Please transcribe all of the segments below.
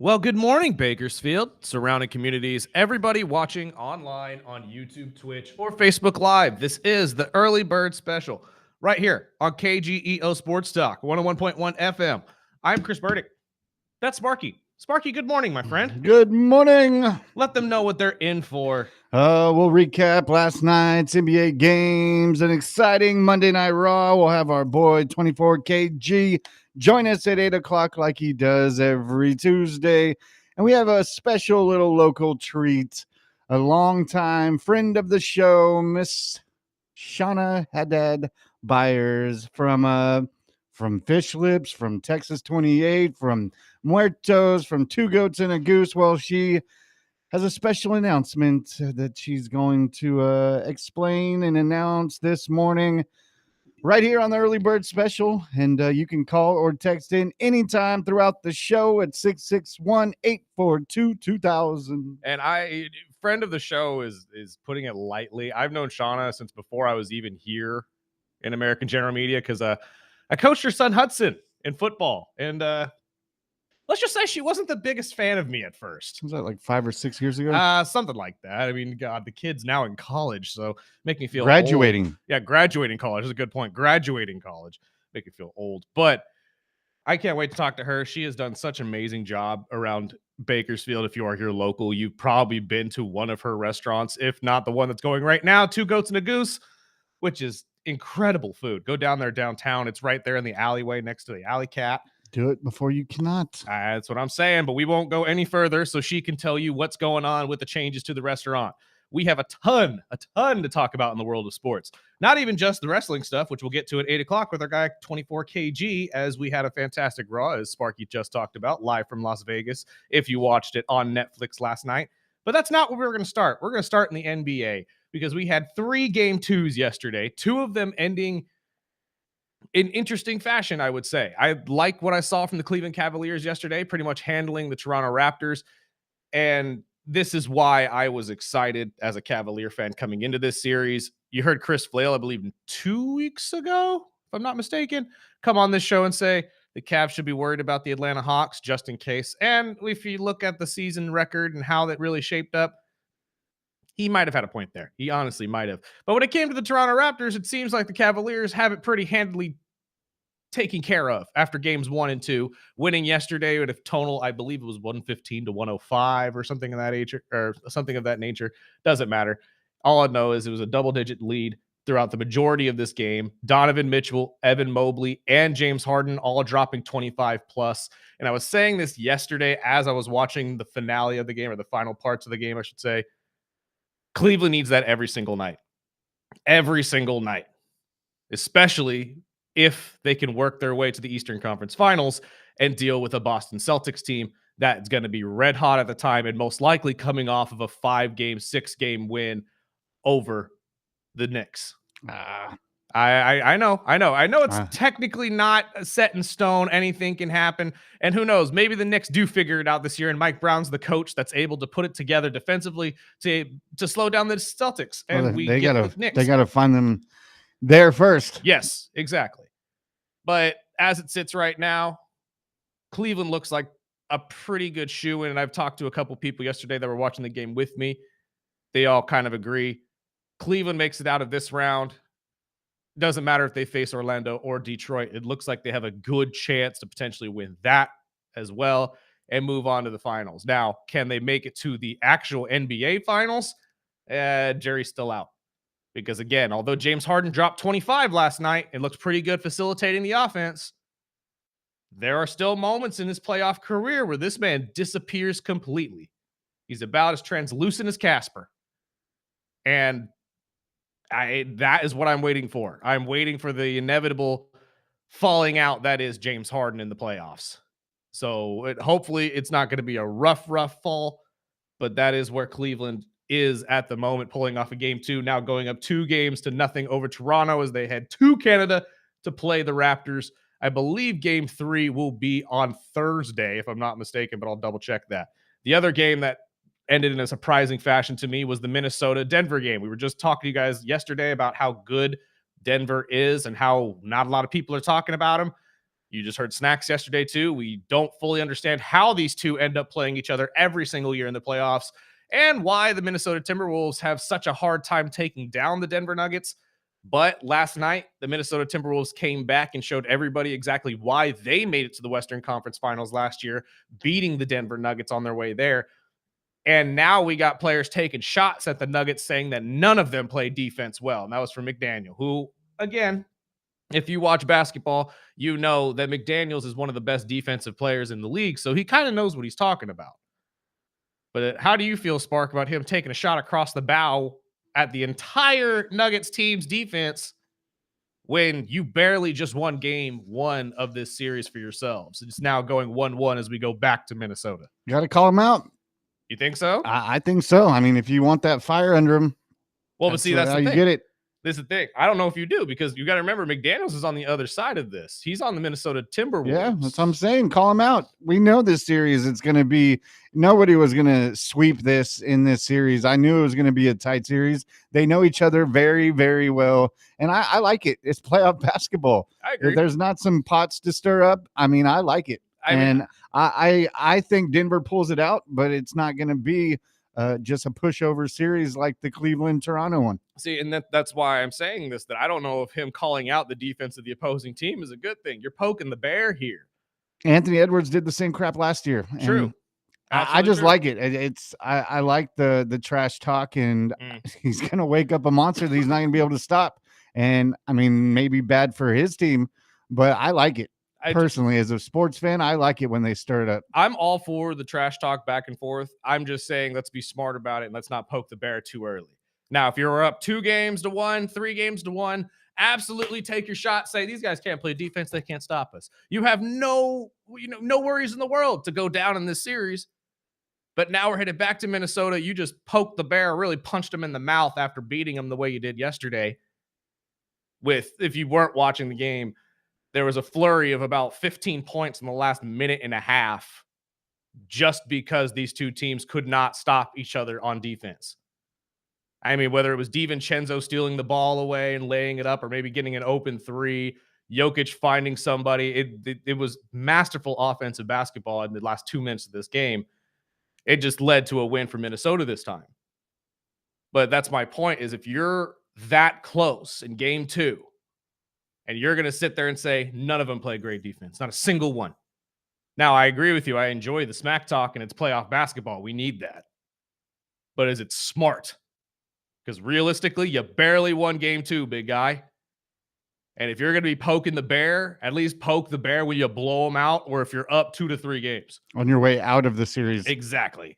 Well, good morning, Bakersfield, surrounding communities, everybody watching online on YouTube, Twitch, or Facebook Live. This is the Early Bird Special right here on KGEO Sports Talk, 101.1 FM. I'm Chris Burdick. That's Sparky. Sparky, good morning, my friend. Good morning. Let them know what they're in for. We'll recap last night's NBA games, an exciting Monday Night Raw. We'll have our boy 24KG join us at 8 o'clock like he does every Tuesday. And we have a special little local treat, a longtime friend of the show, Miss Shawna Byers from Fish Lips, from Texas 28, from Muertos, from Two Goats and a Goose. Well, she has a special announcement that she's going to explain and announce this morning right here on the Early Bird Special. And you can call or text in anytime throughout the show at 661-842-2000. And friend of the show is putting it lightly. I've known Shawna since before I was even here in American General Media because I coached her son Hudson in football. And let's just say she wasn't the biggest fan of me at first. Was that like 5 or 6 years ago? Something like that. I mean, God, the kid's now in college, so make me feel graduating. Old. Yeah, graduating college is a good point. Graduating college make me feel old, but I can't wait to talk to her. She has done such an amazing job around Bakersfield. If you are here local, you've probably been to one of her restaurants, if not the one that's going right now, Two Goats and a Goose, which is incredible food. Go down there downtown. It's right there in the alleyway next to the Alley Cat. Do it before you cannot. That's what I'm saying, but we won't go any further so she can tell you what's going on with the changes to the restaurant. We have a ton to talk about in the world of sports. Not even just the wrestling stuff, which we'll get to at 8 o'clock with our guy 24KG, as we had a fantastic Raw, as Sparky just talked about, live from Las Vegas, if you watched it on Netflix last night. But that's not where we're going to start. We're going to start in the NBA because we had 3 Game 2s yesterday, 2 of them ending in interesting fashion, I would say. I like what I saw from the Cleveland Cavaliers yesterday, pretty much handling the Toronto Raptors. And this is why I was excited as a Cavalier fan coming into this series. You heard Chris Flail, I believe, 2 weeks ago, if I'm not mistaken, come on this show and say the Cavs should be worried about the Atlanta Hawks just in case. And if you look at the season record and how that really shaped up, he might have had a point there. He honestly might have. But when it came to the Toronto Raptors, it seems like the Cavaliers have it pretty handily taken care of after games 1 and 2, winning yesterday with a total, I believe it was 115 to 105 or something of that nature. Doesn't matter. All I know is it was a double-digit lead throughout the majority of this game. Donovan Mitchell, Evan Mobley, and James Harden all dropping 25 plus. And I was saying this yesterday as I was watching the finale of the game, or the final parts of the game, I should say. Cleveland needs that every single night. Every single night. Especially if they can work their way to the Eastern Conference Finals and deal with a Boston Celtics team that's going to be red hot at the time and most likely coming off of a 5-game, 6-game win over the Knicks. I know it's technically not set in stone. Anything can happen. And who knows, maybe the Knicks do figure it out this year and Mike Brown's the coach that's able to put it together defensively to slow down the Celtics. And they gotta find them there first. Yes, exactly. But as it sits right now, Cleveland looks like a pretty good shoe-in. And I've talked to a couple people yesterday that were watching the game with me. They all kind of agree. Cleveland makes it out of this round. Doesn't matter if they face Orlando or Detroit. It looks like they have a good chance to potentially win that as well and move on to the finals. Now, can they make it to the actual NBA finals? Jerry's still out. Because again, although James Harden dropped 25 last night, it looks pretty good facilitating the offense. There are still moments in his playoff career where this man disappears completely. He's about as translucent as Casper. And that is what I'm waiting for. I'm waiting for the inevitable falling out that is James Harden in the playoffs. So hopefully it's not going to be a rough fall, but that is where Cleveland is at the moment, pulling off a game 2, now going up 2-0 over Toronto as they head to Canada to play the Raptors. I believe game 3 will be on Thursday, if I'm not mistaken, but I'll double check that. The other game that ended in a surprising fashion to me was the Minnesota-Denver game. We were just talking to you guys yesterday about how good Denver is and how not a lot of people are talking about them. You just heard Snacks yesterday, too. We don't fully understand how these two end up playing each other every single year in the playoffs and why the Minnesota Timberwolves have such a hard time taking down the Denver Nuggets. But last night, the Minnesota Timberwolves came back and showed everybody exactly why they made it to the Western Conference Finals last year, beating the Denver Nuggets on their way there. And now we got players taking shots at the Nuggets saying that none of them played defense well. And that was from McDaniel, who, again, if you watch basketball, you know that McDaniels is one of the best defensive players in the league. So he kind of knows what he's talking about. But how do you feel, Spark, about him taking a shot across the bow at the entire Nuggets team's defense when you barely just won game one of this series for yourselves? It's now going 1-1 as we go back to Minnesota. You got to call him out. You think so? I think so. I mean, if you want that fire under him, well, but see, that's how the you thing. get it. This is the thing. I don't know if you do, because you got to remember McDaniels is on the other side of this. He's on the Minnesota Timberwolves. Yeah, that's what I'm saying. Call him out. We know this series. It's going to be, nobody was going to sweep this in this series. I knew it was going to be a tight series. They know each other very, very well. And I like it. It's playoff basketball. I agree. There's not some pots to stir up. I mean, I like it. I think Denver pulls it out, but it's not going to be just a pushover series like the Cleveland-Toronto one. See, and that's why I'm saying this, that I don't know if him calling out the defense of the opposing team is a good thing. You're poking the bear here. Anthony Edwards did the same crap last year. True. I just like it. I like the trash talk, and he's going to wake up a monster that he's not going to be able to stop. And, I mean, maybe bad for his team, but I like it. Personally, as a sports fan, I like it when they stir it up. I'm all for the trash talk back and forth. I'm just saying, let's be smart about it and let's not poke the bear too early. Now, if you're up 2-1, 3-1, absolutely take your shot. Say, these guys can't play defense. They can't stop us. You have no worries in the world to go down in this series. But now we're headed back to Minnesota. You just poked the bear, really punched him in the mouth after beating him the way you did yesterday. If you weren't watching the game, there was a flurry of about 15 points in the last minute and a half just because these two teams could not stop each other on defense. I mean, whether it was DiVincenzo stealing the ball away and laying it up, or maybe getting an open three, Jokic finding somebody, it was masterful offensive basketball in the last 2 minutes of this game. It just led to a win for Minnesota this time. But that's my point, is if you're that close in game two, and you're going to sit there and say, none of them play great defense. Not a single one. Now, I agree with you. I enjoy the smack talk, and it's playoff basketball. We need that. But is it smart? Because realistically, you barely won game two, big guy. And if you're going to be poking the bear, at least poke the bear when you blow them out, or if you're up 2 to 3 games. On your way out of the series. Exactly.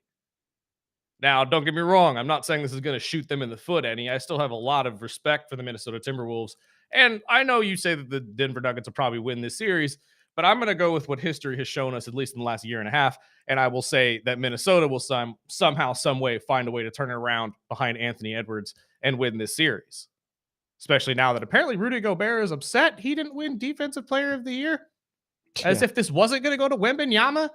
Now, don't get me wrong. I'm not saying this is going to shoot them in the foot any. I still have a lot of respect for the Minnesota Timberwolves. And I know you say that the Denver Nuggets will probably win this series, but I'm going to go with what history has shown us, at least in the last year and a half. And I will say that Minnesota will somehow, some way find a way to turn it around behind Anthony Edwards and win this series. Especially now that apparently Rudy Gobert is upset he didn't win Defensive Player of the Year. As if this wasn't going to go to Wembenyama.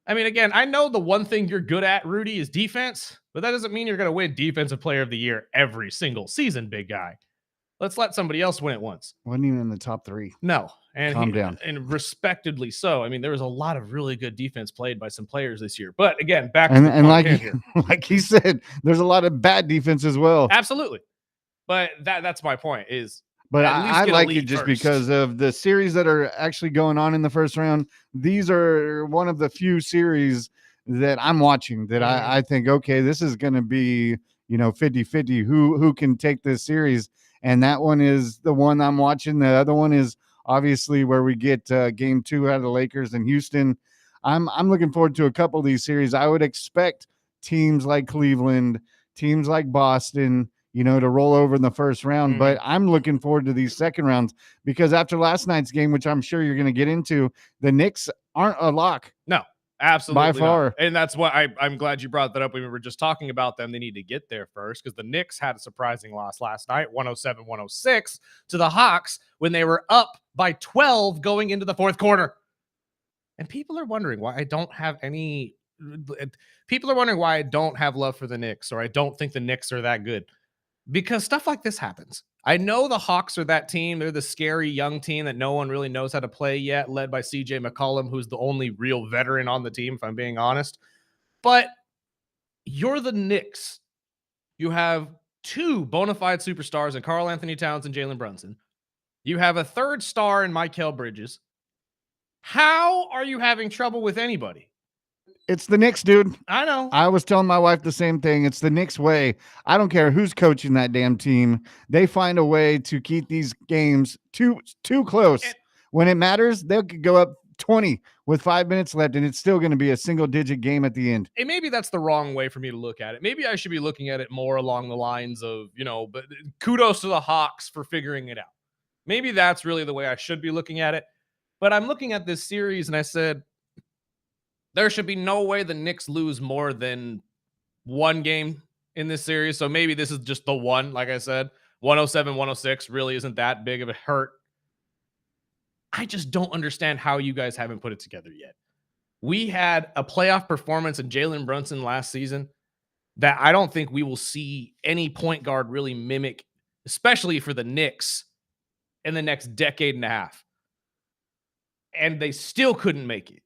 I mean, again, I know the one thing you're good at, Rudy, is defense, but that doesn't mean you're going to win Defensive Player of the Year every single season, big guy. Let's let somebody else win it once. Wasn't even in the top 3. No. And calm down. And respectedly so. I mean, there was a lot of really good defense played by some players this year. But again, back to the point like he said, there's a lot of bad defense as well. Absolutely. But that's my point is. But I like it just because of the series that are actually going on in the first round. These are one of the few series that I'm watching that I think, okay, this is going to be, 50-50 who can take this series. And that one is the one I'm watching. The other one is obviously where we get game 2 out of the Lakers and Houston. I'm looking forward to a couple of these series. I would expect teams like Cleveland, teams like Boston, to roll over in the first round. But I'm looking forward to these second rounds because after last night's game, which I'm sure you're going to get into, the Knicks aren't a lock. No, absolutely. By far. Not. And that's what I'm glad you brought that up. We were just talking about them. They need to get there first because the Knicks had a surprising loss last night, 107-106 to the Hawks when they were up by 12 going into the fourth quarter. And people are wondering why I don't have love for the Knicks, or I don't think the Knicks are that good. because stuff like this happens. I know the Hawks are that team. They're the scary young team that no one really knows how to play yet, led by CJ McCollum, who's the only real veteran on the team, if I'm being honest. But you're the Knicks. You have two bona fide superstars in Karl Anthony Towns and Jalen Brunson. You have a third star in Mikal Bridges. How are you having trouble with anybody? It's the Knicks, dude. I know. I was telling my wife the same thing. It's the Knicks way. I don't care who's coaching that damn team. They find a way to keep these games too close. When it matters, they could go up 20 with 5 minutes left, and it's still going to be a single-digit game at the end. And maybe that's the wrong way for me to look at it. Maybe I should be looking at it more along the lines of, but kudos to the Hawks for figuring it out. Maybe that's really the way I should be looking at it. But I'm looking at this series, and I said, there should be no way the Knicks lose more than one game in this series. So maybe this is just the one. Like I said, 107-106 really isn't that big of a hurt. I just don't understand how you guys haven't put it together yet. We had a playoff performance in Jalen Brunson last season that I don't think we will see any point guard really mimic, especially for the Knicks in the next decade and a half. And they still couldn't make it.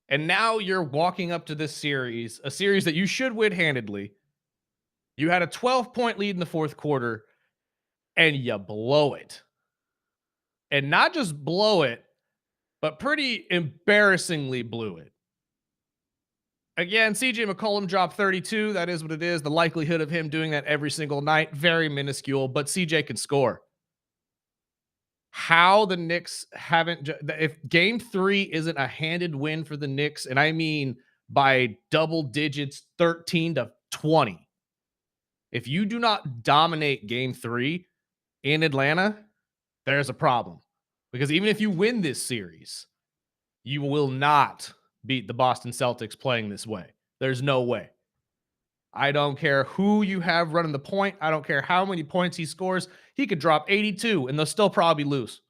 And now you're walking up to this series, a series that you should win handedly. You had a 12-point lead in the fourth quarter, and you blow it. And not just blow it, but pretty embarrassingly blew it. Again, CJ McCollum dropped 32. That is what it is. The likelihood of him doing that every single night, very minuscule, but CJ can score. How the Knicks haven't, if game 3 isn't a handed win for the Knicks, and I mean by double digits, 13-20, if you do not dominate game 3 in Atlanta, there's a problem. Because even if you win this series, you will not beat the Boston Celtics playing this way. There's no way. I don't care who you have running the point. I don't care how many points he scores. He could drop 82 and they'll still probably lose.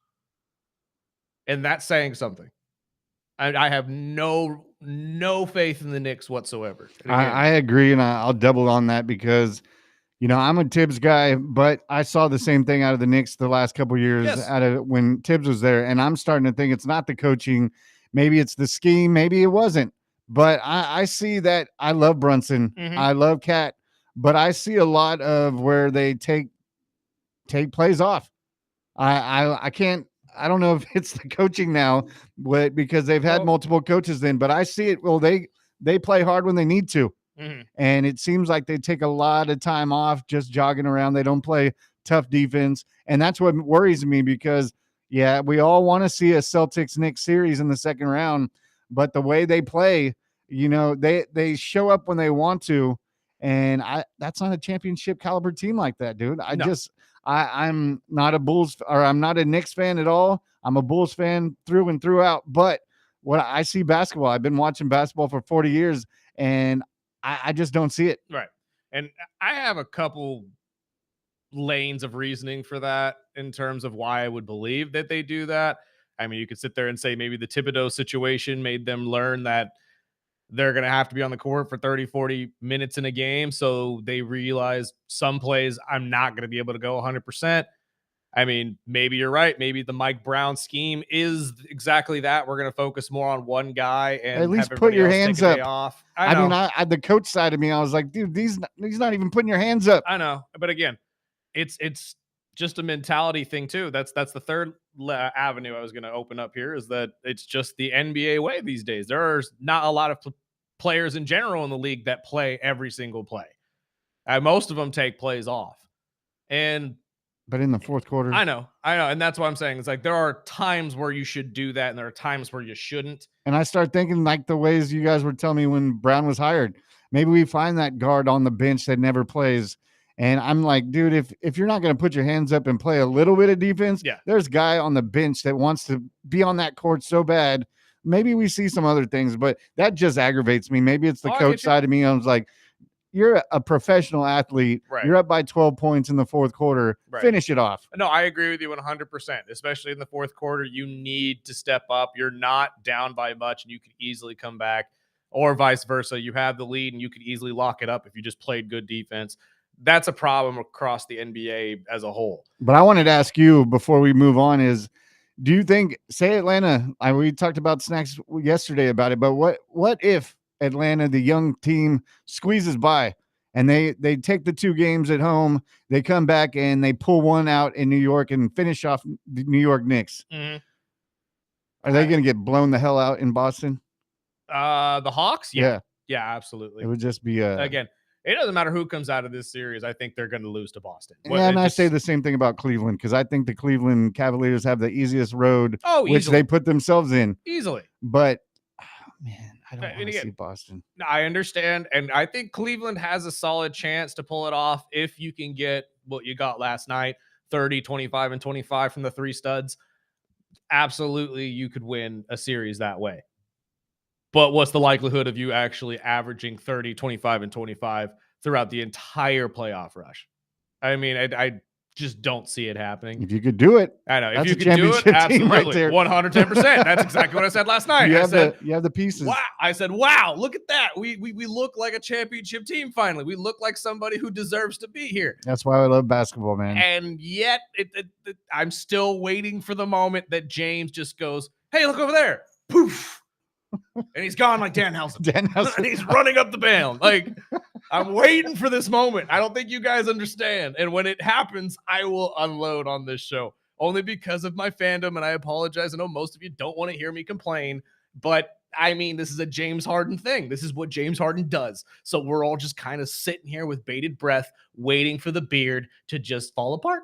And that's saying something. I have no faith in the Knicks whatsoever. I agree, and I'll double on that because, I'm a Tibbs guy, but I saw the same thing out of the Knicks the last couple of years out of when Tibbs was there, and I'm starting to think it's not the coaching. Maybe it's the scheme. Maybe it wasn't. But I see that. I love Brunson. Mm-hmm. I love Cat. But I see a lot of where they take plays off. I can't. I don't know if it's the coaching now, because they've had multiple coaches then. But I see it. Well, they play hard when they need to. Mm-hmm. And it seems like they take a lot of time off just jogging around. They don't play tough defense. And that's what worries me because, we all want to see a Celtics-Knicks series in the second round. But the way they play, they show up when they want to. And that's not a championship caliber team like that, dude. I'm not a Bulls or I'm not a Knicks fan at all. I'm a Bulls fan through and throughout. But when I see basketball, I've been watching basketball for 40 years, and I just don't see it. Right. And I have a couple lanes of reasoning for that in terms of why I would believe that they do that. I mean, you could sit there and say maybe the Thibodeau situation made them learn that they're going to have to be on the court for 30, 40 minutes in a game. So they realize some plays I'm not going to be able to go 100%. I mean, maybe you're right. Maybe the Mike Brown scheme is exactly that. We're going to focus more on one guy and at least put your hands up. Off. I mean, the coach side of me, I was like, dude, he's not even putting your hands up. I know. But again, it's just a mentality thing too. That's the third avenue I was going to open up here, is that it's just the NBA way these days. There's not a lot of players in general in the league that play every single play. Most of them take plays off. But in the fourth quarter, I know. And that's what I'm saying. It's like, there are times where you should do that, and there are times where you shouldn't. And I start thinking like the ways you guys were telling me when Brown was hired. Maybe we find that guard on the bench that never plays. And I'm like, dude, if you're not going to put your hands up and play a little bit of defense, there's a guy on the bench that wants to be on that court so bad. Maybe we see some other things, but that just aggravates me. Maybe it's the coach side of me. I was like, you're a professional athlete. Right. You're up by 12 points in the fourth quarter. Right. Finish it off. No, I agree with you 100%, especially in the fourth quarter. You need to step up. You're not down by much, and you could easily come back, or vice versa. You have the lead, and you could easily lock it up if you just played good defense. that's a problem across the NBA as a whole. But I wanted to ask you before we move on is, do you think, say Atlanta, we talked about Snacks yesterday about it, but what if Atlanta, the young team, squeezes by and they take the 2 games at home, they come back and they pull one out in New York and finish off the New York Knicks? Mm-hmm. Are they going to get blown the hell out in Boston? The Hawks? Yeah, absolutely. It would just be again, it doesn't matter who comes out of this series. I think they're going to lose to Boston. Yeah, and I say the same thing about Cleveland, because I think the Cleveland Cavaliers have the easiest road, which easily. they put themselves in. Easily. But, man, I don't want to see Boston. I understand, and I think Cleveland has a solid chance to pull it off if you can get what you got last night, 30, 25, and 25 from the 3 studs. Absolutely, you could win a series that way. But what's the likelihood of you actually averaging 30, 25, and 25 throughout the entire playoff rush? I mean, I just don't see it happening. If you could do it, I know. That's if you could do it, absolutely. Right 110%. That's exactly what I said last night. You have the pieces. Wow. I said, wow, look at that. We look like a championship team finally. We look like somebody who deserves to be here. That's why I love basketball, man. And yet, I'm still waiting for the moment that James just goes, hey, look over there. Poof. And he's gone like Danhausen. And he's running up the band. Like, I'm waiting for this moment. I don't think you guys understand. And when it happens, I will unload on this show. Only because of my fandom, and I apologize. I know most of you don't want to hear me complain, but I mean, this is a James Harden thing. This is what James Harden does. So we're all just kind of sitting here with bated breath, waiting for the beard to just fall apart.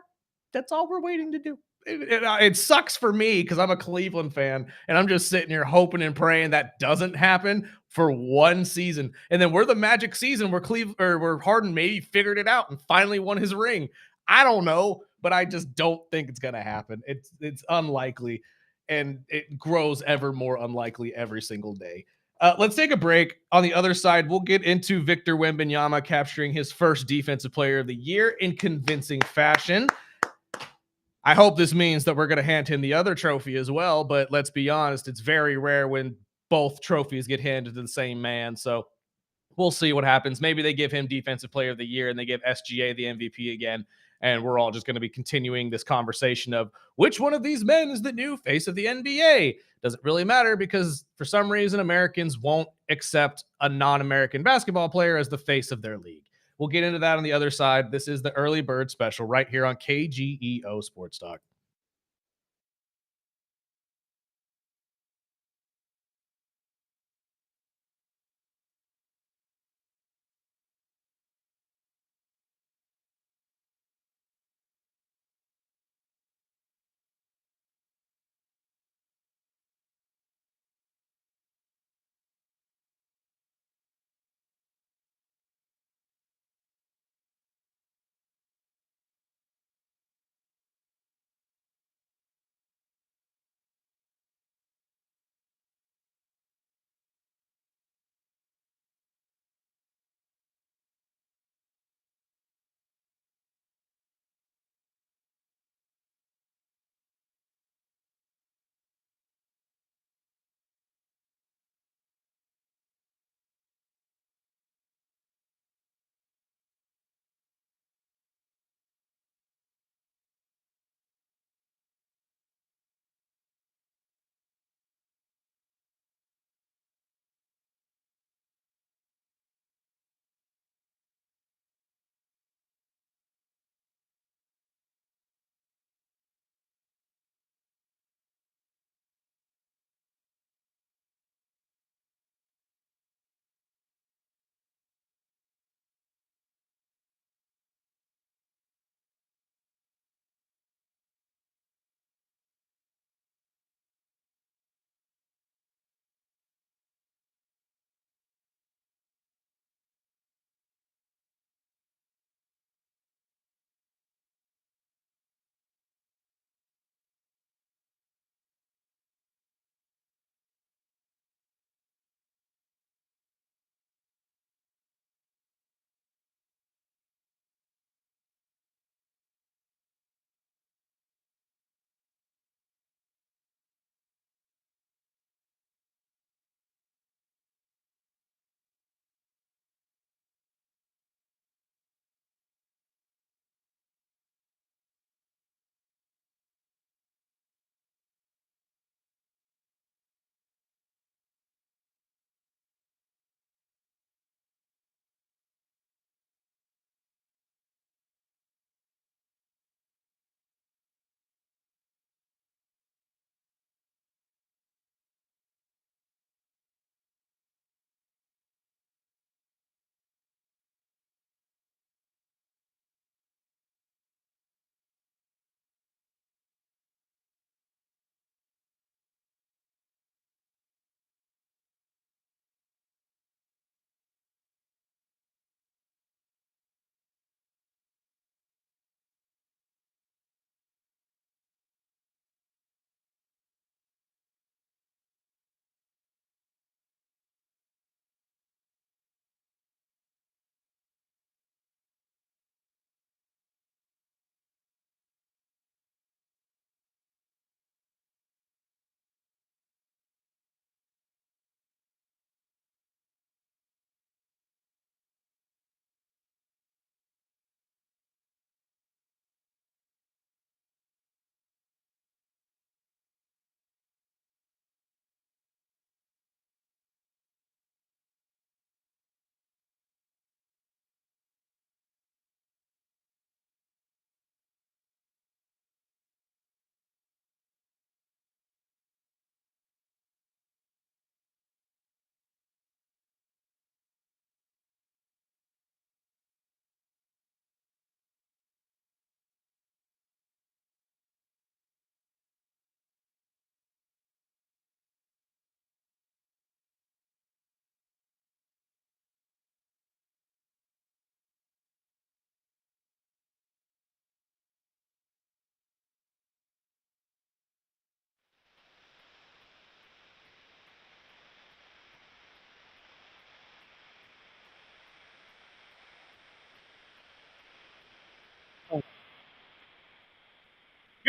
That's all we're waiting to do. It sucks for me because I'm a Cleveland fan and I'm just sitting here hoping and praying that doesn't happen for one season. And then we're the magic season where where Harden maybe figured it out and finally won his ring. I don't know, but I just don't think it's going to happen. It's unlikely, and it grows ever more unlikely every single day. Let's take a break. On the other side, we'll get into Victor Wembanyama capturing his first Defensive Player of the Year in convincing fashion. I hope this means that we're going to hand him the other trophy as well, but let's be honest, it's very rare when both trophies get handed to the same man. So we'll see what happens. Maybe they give him Defensive Player of the Year and they give SGA the MVP again. And we're all just going to be continuing this conversation of which one of these men is the new face of the NBA. Doesn't really matter because for some reason, Americans won't accept a non-American basketball player as the face of their league. We'll get into that on the other side. This is the Early Bird Special right here on KGEO Sports Talk.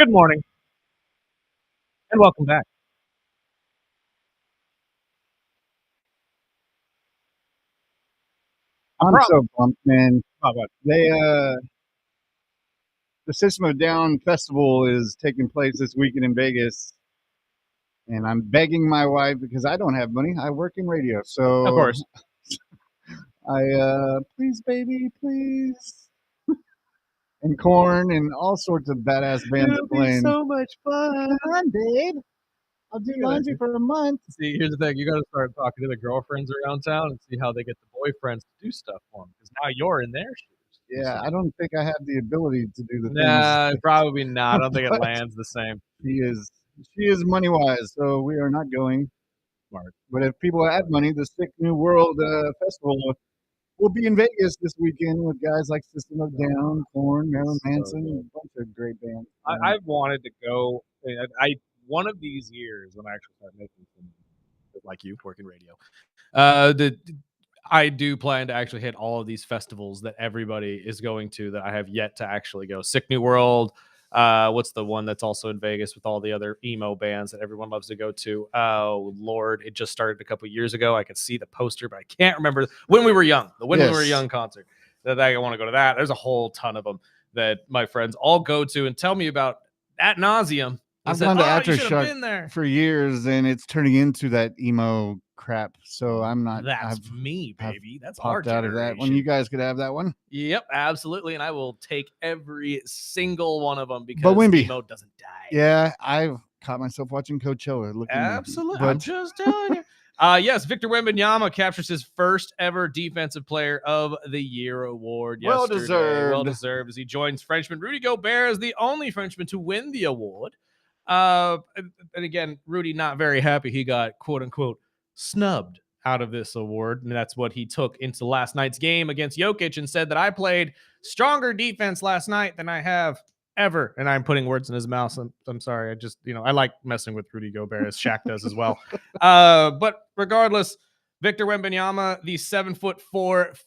Good morning and welcome back. I'm so pumped, man. Oh, what? They the System of Down festival is taking place this weekend in Vegas, and I'm begging my wife because I don't have money. I work in radio, Of so course. please, baby, please, and Corn and all sorts of badass bands are playing. much fun. Come on, babe. I'll do Good laundry idea. for a month. See, here's the thing. You got to start talking to the girlfriends around town and see how they get the boyfriends to do stuff for them. Because now you're in their shoes. Yeah, I don't think I have the ability to do the Nah, things. probably not. I don't think it But lands the same. she is money wise, so we are not going. Smart. But if people have money, the Sick New World Festival will be in Vegas this weekend with guys like System of Down, Korn, Marilyn So Manson, good. a bunch of great bands. I've wanted to go. I one of these years when I actually start making some, like you, working radio. I do plan to actually hit all of these festivals that everybody is going to that I have yet to actually go. Sick New World. What's the one that's also in Vegas with all the other emo bands that everyone loves to go to? Oh Lord, it just started a couple years ago. I could see the poster, but I can't remember when we were young. The When We Were Yes. Young concert. That I want to go to that. There's a whole ton of them that my friends all go to and tell me about ad nauseum. I've gone to You should have Aftershock been there. for years, and it's turning into that emo crap. So I'm not. That's I've me, baby. That's popped our out of that. When generation. you guys could have that one. Yep, absolutely. And I will take every single one of them because Wemby. emo doesn't die. Yeah, I've caught myself watching Coachella. Look at me. Absolutely. But I'm just telling you. Yes, Victor Wembanyama captures his first ever Defensive Player of the Year award Well yesterday. deserved. Well deserved as he joins Frenchman Rudy Gobert as the only Frenchman to win the award. And again, Rudy not very happy he got quote unquote snubbed out of this award. And that's what he took into last night's game against Jokic and said that I played stronger defense last night than I have ever. And I'm putting words in his mouth. I'm sorry. I just, I like messing with Rudy Gobert as Shaq does as well. But regardless, Victor Wembanyama, the 7'4"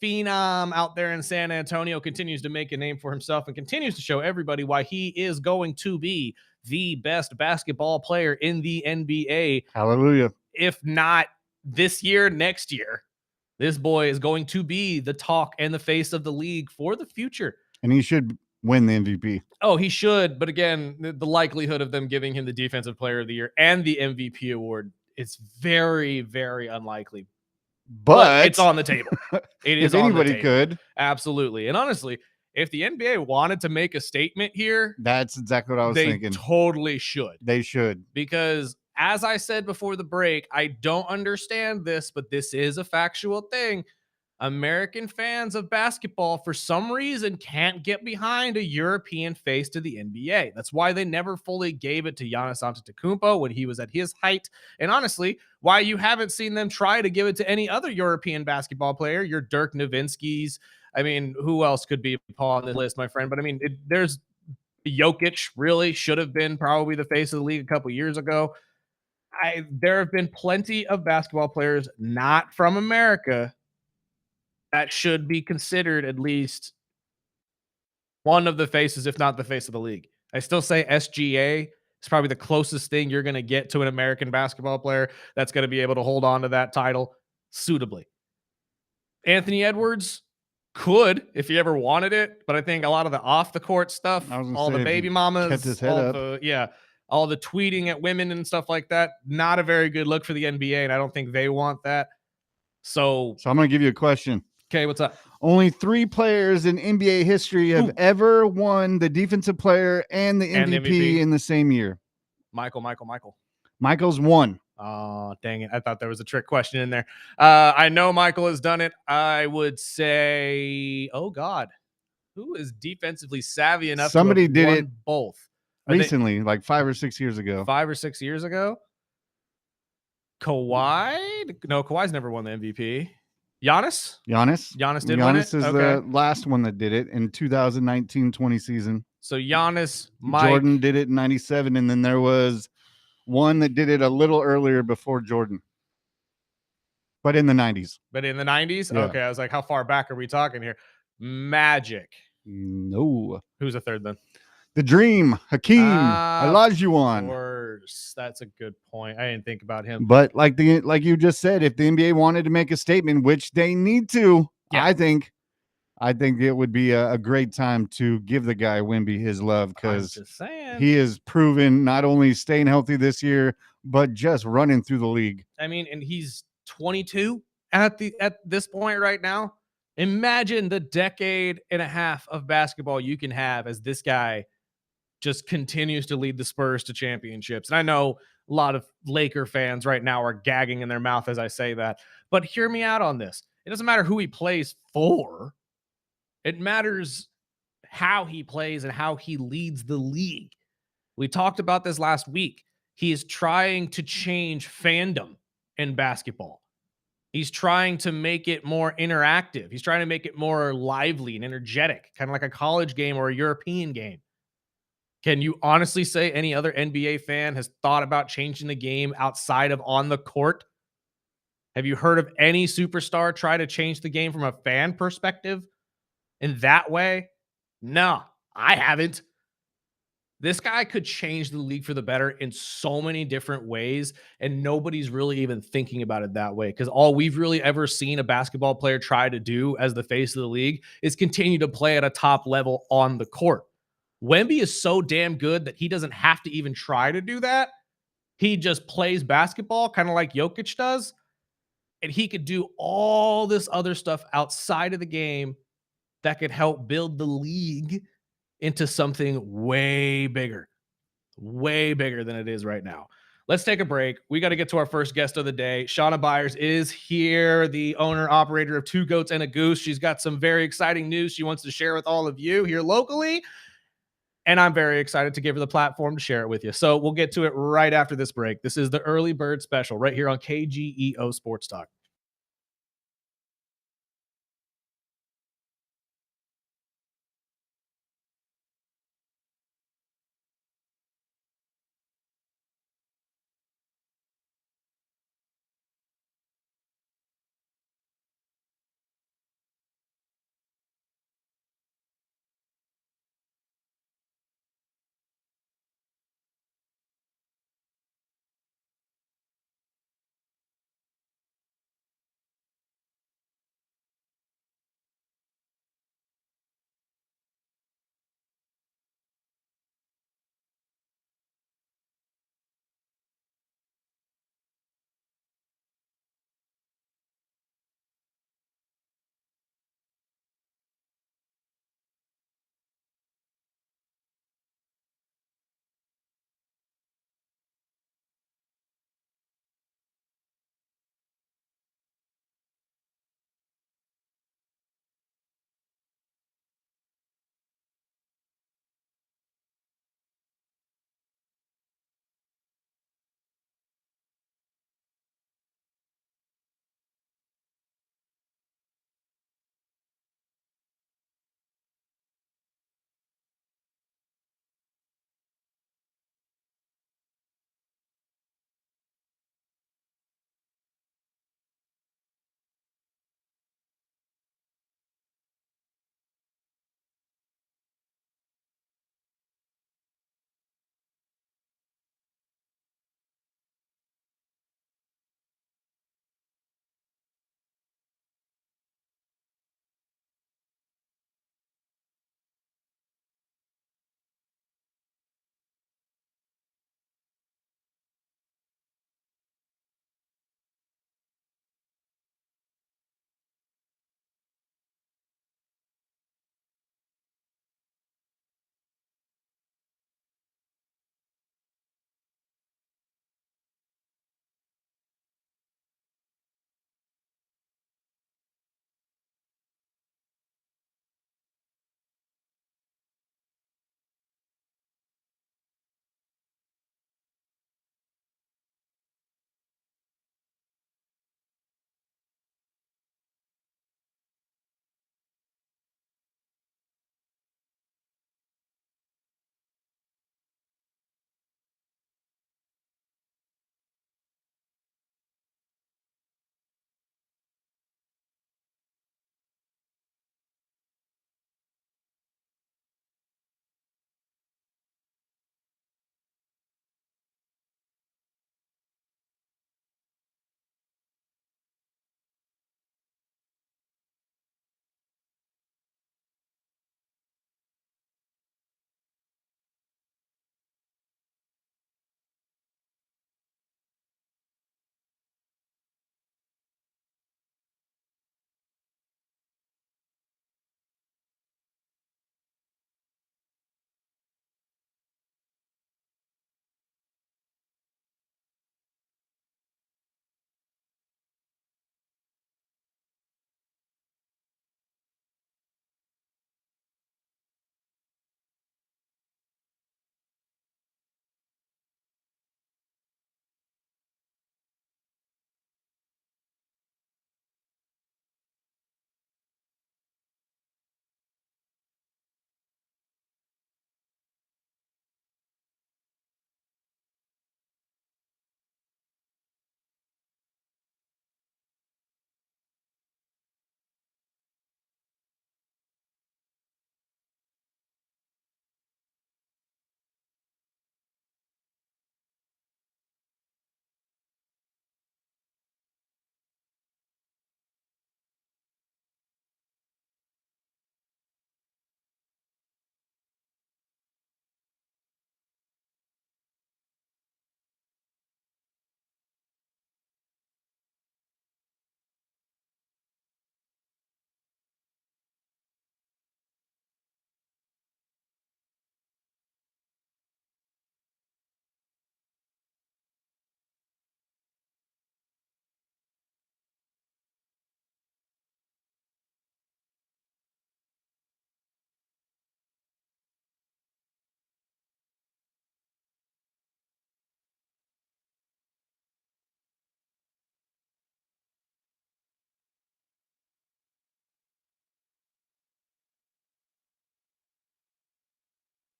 phenom out there in San Antonio, continues to make a name for himself and continues to show everybody why he is going to be the best basketball player in the NBA. Hallelujah. If not this year, next year. This boy is going to be the talk and the face of the league for the future. And he should win the MVP. Oh, he should. But again, the likelihood of them giving him the Defensive Player of the Year and the MVP award is very, very unlikely. But it's on the table. It is if on anybody the table. could. Absolutely. And honestly, if the NBA wanted to make a statement here, that's exactly what I was thinking. They totally should. They should. Because as I said before the break, I don't understand this, but this is a factual thing. American fans of basketball, for some reason, can't get behind a European face to the NBA. That's why they never fully gave it to Giannis Antetokounmpo when he was at his height. And honestly, why you haven't seen them try to give it to any other European basketball player, your Dirk Nowitzki's. I mean, who else could be on this list, my friend? But I mean, there's Jokic really should have been probably the face of the league a couple years ago. There have been plenty of basketball players not from America that should be considered at least one of the faces, if not the face of the league. I still say SGA is probably the closest thing you're going to get to an American basketball player that's going to be able to hold on to that title suitably. Anthony Edwards could, if he ever wanted it, but I think a lot of the off the court stuff, all the baby mamas, all the tweeting at women and stuff like that, not a very good look for the NBA, and I don't think they want that. So I'm going to give you a question. Okay, what's up? Only 3 players in NBA history have ever won the Defensive Player and the MVP in the same year. Michael. Michael's won. Oh, dang it. I thought there was a trick question in there. I know Michael has done it. I would say, oh, God. Who is defensively savvy enough Somebody to have did won it both? Recently, like 5 or 6 years ago. 5 or 6 years ago? Kawhi? No, Kawhi's never won the MVP. Giannis did win it? Giannis is the last one that did it in 2019-20 season. So Giannis, Mike. Jordan did it in 97, and then there was one that did it a little earlier before Jordan. But in the 90s. Yeah. Okay, I was like, how far back are we talking here? Magic. No. Who's a third then? The Dream, Hakeem Of Olajuwon. course. That's a good point. I didn't think about him. But like you just said, if the NBA wanted to make a statement, which they need to, Yeah. I think it would be a great time to give the guy Wemby his love, I'm because just saying. he is proven not only staying healthy this year, but just running through the league. I mean, and he's 22 at this point right now. Imagine the decade and a half of basketball you can have as this guy just continues to lead the Spurs to championships. And I know a lot of Laker fans right now are gagging in their mouth as I say that, but hear me out on this. It doesn't matter who he plays for. It matters how he plays and how he leads the league. We talked about this last week. He is trying to change fandom in basketball. He's trying to make it more interactive. He's trying to make it more lively and energetic, kind of like a college game or a European game. Can you honestly say any other NBA fan has thought about changing the game outside of on the court? Have you heard of any superstar try to change the game from a fan perspective in that way? No, I haven't. This guy could change the league for the better in so many different ways, and nobody's really even thinking about it that way, because all we've really ever seen a basketball player try to do as the face of the league is continue to play at a top level on the court. Wemby is so damn good that he doesn't have to even try to do that. He just plays basketball kind of like Jokic does, and he could do all this other stuff outside of the game that could help build the league into something way bigger than it is right now. Let's take a break. We got to get to our first guest of the day. Shawna Byers is here, the owner, operator of Two Goats and a Goose. She's got some very exciting news she wants to share with all of you here locally. And I'm very excited to give her the platform to share it with you. So we'll get to it right after this break. This is the Early Bird Special right here on KGEO Sports Talk.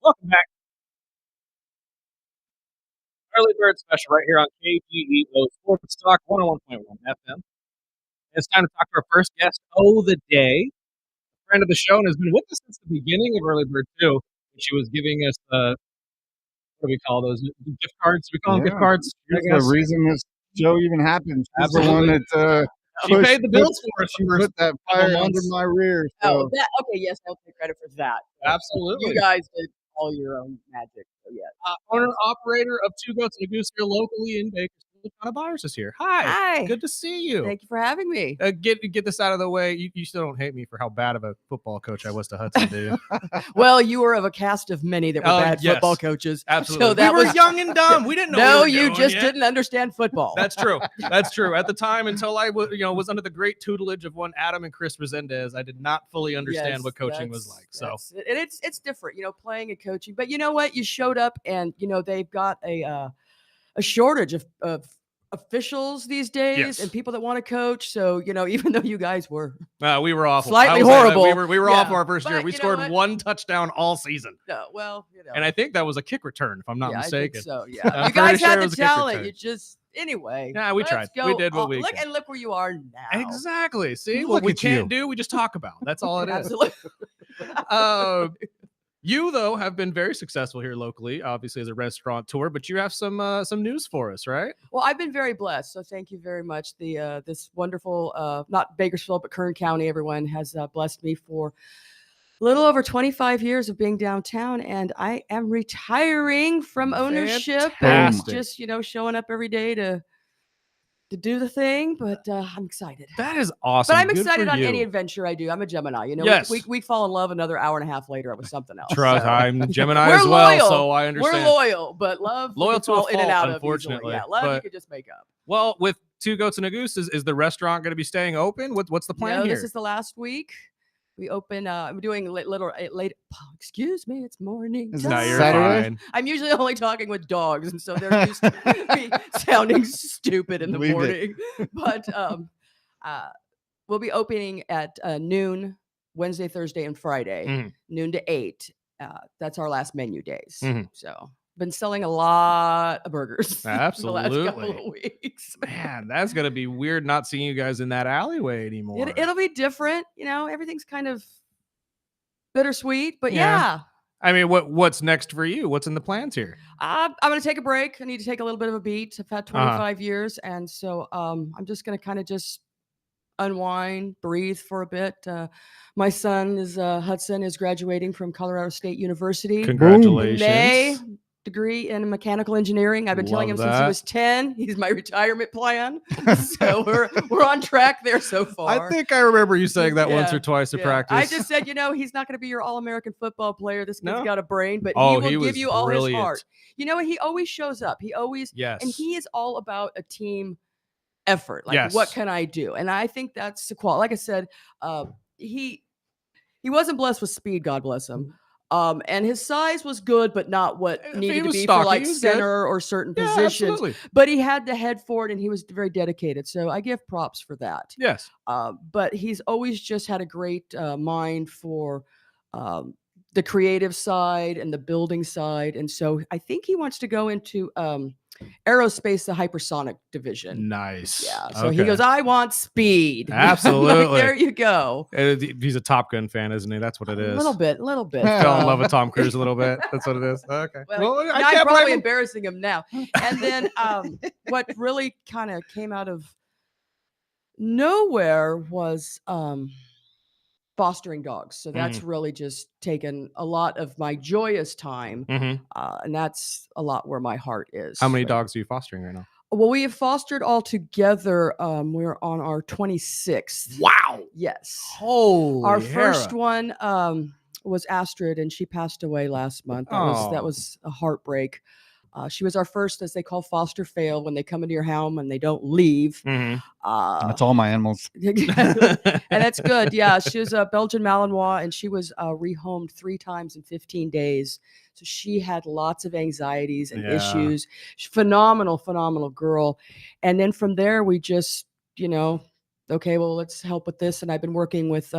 Welcome back. Early Bird Special right here on KGEO Sports Talk 101.1 FM. It's time to talk to our first guest, the day. Friend of the show and has been with us since the beginning of Early Bird too. She was giving us what do we call those? Gift cards? We call them gift cards. Here's the reason this show even happened. She's Absolutely. the one that She paid the bills for us. She put that fire under my rear. So. Oh, that okay. Yes, I'll take credit for that. Absolutely. You guys did all your own magic. So yes. Owner operator of Two Goats A Goose here locally in Bakersfield. Shawna Byers is here. Hi. Hi. Good to see you. Thank you for having me. Get this out of the way. You still don't hate me for how bad of a football coach I was to Hudson, do you? Well, you were of a cast of many that were bad football coaches. Absolutely. So that we were was young and dumb. We didn't know. No, what we were you doing just yet. didn't understand football. That's true. That's true. At the time, until I was under the great tutelage of one Adam and Chris Resendez, I did not fully understand what coaching was like. So and it's different, playing and coaching. But you know what? You showed up, and they've got a shortage of officials these days and people that want to coach. So even though you guys were we were awful, slightly horrible. We were awful our first year. We scored what? one touchdown all season. No, well, and I think that was a kick return, if I'm not mistaken. I think so yeah, you guys had the talent. You just anyway. Yeah, we tried. We did what we could. Look where you are now. Exactly. See what we can't do, we just talk about. That's all it is. Absolutely. You, though, have been very successful here locally, obviously as a restaurateur, but you have some news for us, right? Well, I've been very blessed, so thank you very much. This wonderful, not Bakersfield, but Kern County, everyone has blessed me for a little over 25 years of being downtown, and I am retiring from ownership and just, showing up every day to do the thing, but I'm excited. That is awesome. But I'm excited on any adventure I do. I'm a Gemini. Yes. We fall in love another hour and a half later with something else. Trust, so. I'm Gemini as well, loyal. so I understand. We're loyal, but love loyal to a fault, in and out unfortunately. Of love you could just make up. Well, with Two Goats and a Goose, is the restaurant going to be staying open? What's the plan here? This is the last week. We open. I'm doing late. Excuse me, it's morning. No, you're fine. I'm usually only talking with dogs, and so they're used to me sounding stupid in the morning. But we'll be opening at noon Wednesday, Thursday, and Friday, noon to 8. That's our last menu days. So. Been selling a lot of burgers. Absolutely. The last couple of weeks. Man, that's gonna be weird not seeing you guys in that alleyway anymore. It'll be different. Everything's kind of bittersweet, but yeah. I mean, what's next for you? What's in the plans here? I'm gonna take a break. I need to take a little bit of a beat. I've had 25 years, and so I'm just gonna kind of just unwind, breathe for a bit. My son Hudson is graduating from Colorado State University. Congratulations. In May. Degree in mechanical engineering. I've been telling him since he was 10. He's my retirement plan. So we're on track there so far. I think I remember you saying that once or twice at practice. I just said, he's not going to be your all-American football player. This kid's got a brain, but he will give you all his heart. He always shows up. He always and he is all about a team effort. Like what can I do? And I think that's the quality. Like I said, he wasn't blessed with speed, God bless him. And his size was good, but not what needed to be for like center or certain positions. Absolutely. But he had the head for it, and he was very dedicated. So I give props for that. Yes. But he's always just had a great mind for the creative side and the building side. And so I think he wants to go into aerospace, the hypersonic division. Nice. Yeah. So he goes, I want speed. Absolutely. Like, there you go. He's a Top Gun fan, isn't he? That's what it is. A little bit. Fell in love with Tom Cruise a little bit. That's what it is. Okay. Well, I'm probably embarrassing him now. And then what really kind of came out of nowhere was fostering dogs. So that's really just taken a lot of my joyous time. And that's a lot where my heart is. How many dogs are you fostering right now? Well, we have fostered all together. We're on our 26th. Wow. Yes. Holy Our first one was Astrid, and she passed away last month. That was a heartbreak. She was our first, as they call foster fail, when they come into your home and they don't leave. That's all my animals. And that's good. Yeah, she was a Belgian Malinois, and she was rehomed 3 times in 15 days. So she had lots of anxieties and issues. Phenomenal girl. And then from there, we just, okay, well, let's help with this. And I've been working with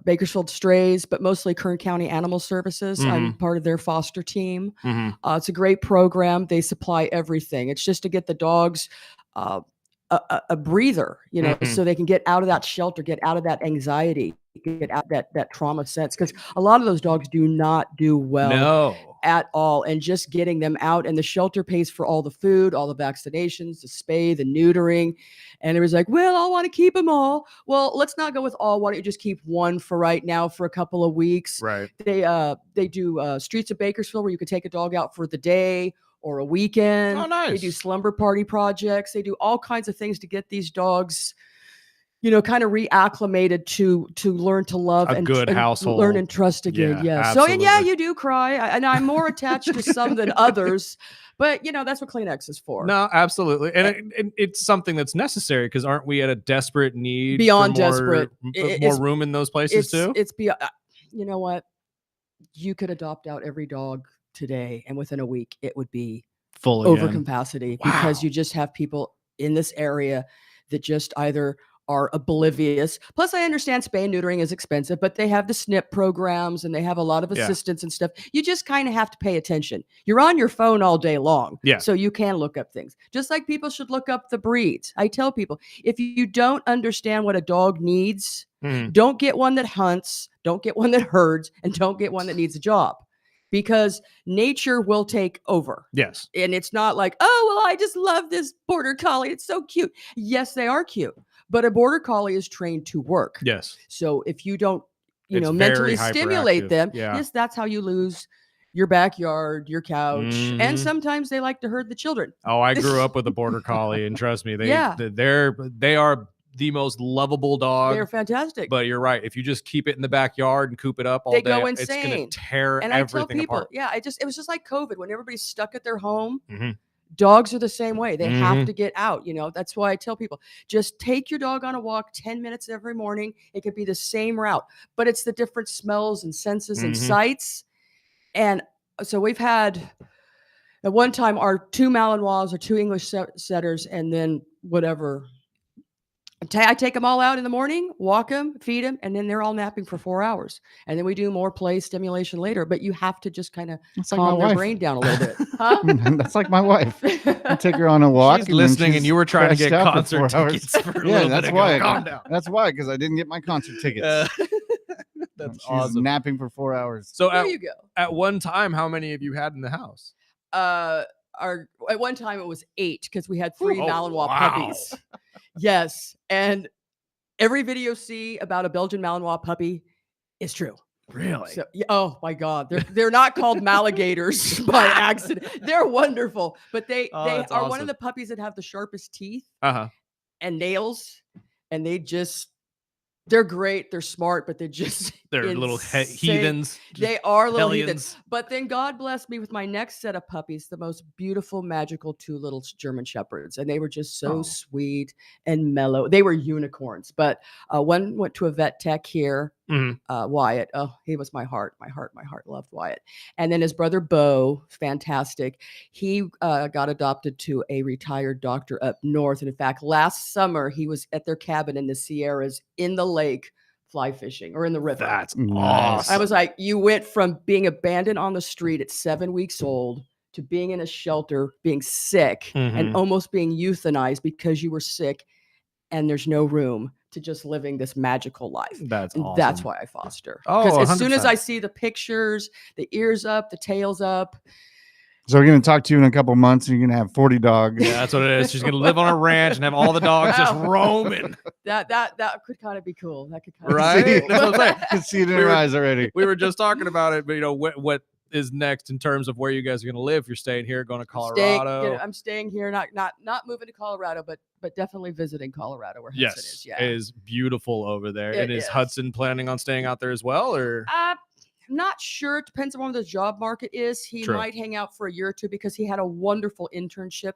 Bakersfield Strays, but mostly Kern County Animal Services. I'm part of their foster team. It's a great program. They supply everything. It's just to get the dogs a breather, so they can get out of that shelter, get out of that anxiety, get out that trauma sense. Because a lot of those dogs do not do well at all. And just getting them out, and the shelter pays for all the food, all the vaccinations, the spay, the neutering. And it was like, well, I want to keep them all. Well, let's not go with all. Why don't you just keep one for right now for a couple of weeks? Right. They do Streets of Bakersfield, where you can take a dog out for the day or a weekend. Oh, nice. They do slumber party projects. They do all kinds of things to get these dogs, kind of reacclimated to learn to love a good household, learn and trust again. Yeah. Absolutely. So, and you do cry, and I'm more attached to some than others, but that's what Kleenex is for. No, absolutely. And it's something that's necessary, because aren't we at a desperate need beyond for more, desperate, more room in those places too? It's beyond, you know what? You could adopt out every dog today, and within a week it would be full over again. capacity, because you just have people in this area that just either are oblivious. Plus, I understand spay and neutering is expensive, but they have the SNP programs and they have a lot of assistance and stuff. You just kind of have to pay attention. You're on your phone all day long, so you can look up things. Just like people should look up the breeds. I tell people, if you don't understand what a dog needs, don't get one that hunts, don't get one that herds, and don't get one that needs a job. Because nature will take over. Yes. And it's not like, oh, well, I just love this border collie. It's so cute. Yes, they are cute. But a border collie is trained to work. Yes. So if you don't, mentally stimulate them, yes, that's how you lose your backyard, your couch. And sometimes they like to herd the children. Oh, I grew up with a border collie, and trust me, they are the most lovable dog. They're fantastic. But you're right. If you just keep it in the backyard and coop it up all they day, go insane. It's going to tear and everything I tell people, apart. Yeah, it was just like COVID, when everybody's stuck at their home. Dogs are the same way. They have to get out. That's why I tell people, just take your dog on a walk 10 minutes every morning. It could be the same route, but it's the different smells and senses and sights. And so we've had, at one time, our 2 Malinois or 2 English setters, and then whatever. I take them all out in the morning, walk them, feed them, and then they're all napping for 4 hours. And then we do more play stimulation later. But you have to just kind of calm their brain down a little bit. Huh? That's like my wife. I take her on a walk. She's listening, and you were trying to get concert tickets for a little that's bit why. Calm down. That's why, because I didn't get my concert tickets. That's She's awesome. napping for 4 hours. So there you go. At one time, how many of you had in the house? At one time it was 8, because we had 3 Malinois puppies. Yes, and every video you see about a Belgian Malinois puppy is true. Really? So, oh my God, they're not called Maligators by accident. They're wonderful, but they are awesome. One of the puppies that have the sharpest teeth and nails, and they're great. They're smart, but they're little heathens. They are little heathens. But then God blessed me with my next set of puppies, the most beautiful, magical 2 little German Shepherds. And they were just so sweet and mellow. They were unicorns. But one went to a vet tech here, Wyatt. Oh, he was my heart. My heart loved Wyatt. And then his brother, Bo, fantastic. He got adopted to a retired doctor up north. And in fact, last summer, he was at their cabin in the Sierras in the lake fly fishing, or in the river. That's awesome. I was like, you went from being abandoned on the street at 7 weeks old to being in a shelter, being sick, and almost being euthanized because you were sick, and there's no room, to just living this magical life. That's awesome. That's why I foster. Because as soon as I see the pictures, the ears up, the tails up. So we're going to talk to you in a couple months, and you're going to have 40 dogs. Yeah, that's what it is. She's going to live on a ranch and have all the dogs just roaming. That could kind of be cool. That could kind of be cool. That's what I'm saying. I can see it in her eyes already. We were just talking about it, but what is next in terms of where you guys are going to live? You're staying here, going to Colorado. I'm staying here, not moving to Colorado, but definitely visiting Colorado, where Hudson is. Yeah, it is beautiful over there. And is Hudson planning on staying out there as well, or? I'm not sure. It depends on what the job market is. He might hang out for a year or two, because he had a wonderful internship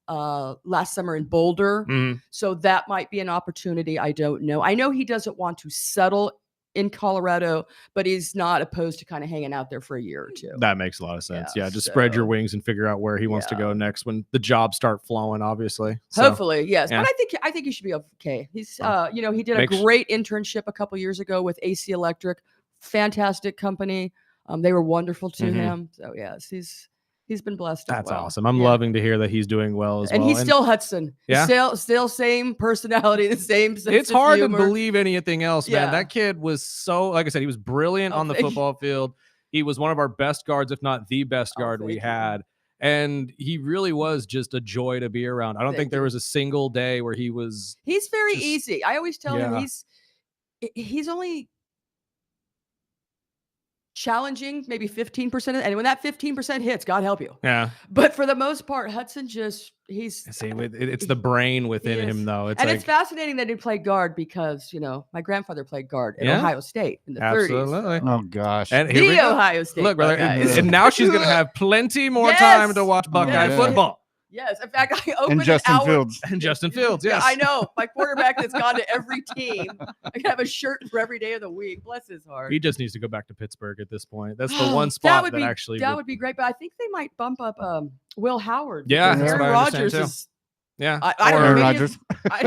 last summer in Boulder. So that might be an opportunity. I don't know. I know he doesn't want to settle in Colorado, but he's not opposed to kind of hanging out there for a year or two. That makes a lot of sense. Yeah, just spread your wings and figure out where he wants to go next when the jobs start flowing, obviously. Hopefully, yes. But I think he should be okay. He's he did a great internship a couple years ago with AC Electric. Fantastic company. They were wonderful to him. So yes, he's been blessed. That's awesome. I'm loving to hear that he's doing well as well. And he's still Hudson. Yeah. Still same personality, the same sense It's hard humor. to believe anything else, man. That kid was so, like I said, he was brilliant on the football field. He was one of our best guards, if not the best guard we had. And he really was just a joy to be around. I don't think there was a single day where he was. He's very easy. I always tell him he's only challenging maybe 15%, and when that 15% hits, God help you. Yeah. But for the most part, Hudson it's the brain within him, though. It's fascinating that he played guard because my grandfather played guard at Ohio State in the 30s. Oh gosh. And the Ohio State. Look, brother, and now she's gonna have plenty more time to watch Buckeye football. Yes, in fact, I opened and Justin Fields. And Justin Fields, yes. Yeah, I know. My quarterback that's gone to every team. I can have a shirt for every day of the week. Bless his heart. He just needs to go back to Pittsburgh at this point. That's the one spot that actually would be great. But I think they might bump up Will Howard. Yeah, that's Aaron what I Rodgers too. Yeah, I don't know. Aaron Rodgers.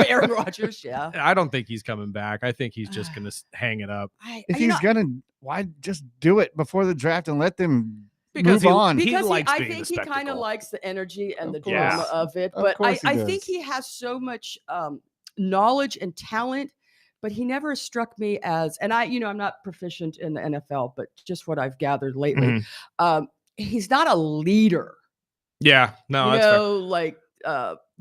Aaron Rodgers. Yeah. I don't think he's coming back. I think he's just gonna hang it up. If he's gonna, why just do it before the draft and let them. Because move on. I think he kind of likes the energy and the drama of it. But I think he has so much knowledge and talent, but he never struck me as, and I'm not proficient in the NFL, but just what I've gathered lately, he's not a leader. Yeah, no, that's fair. Like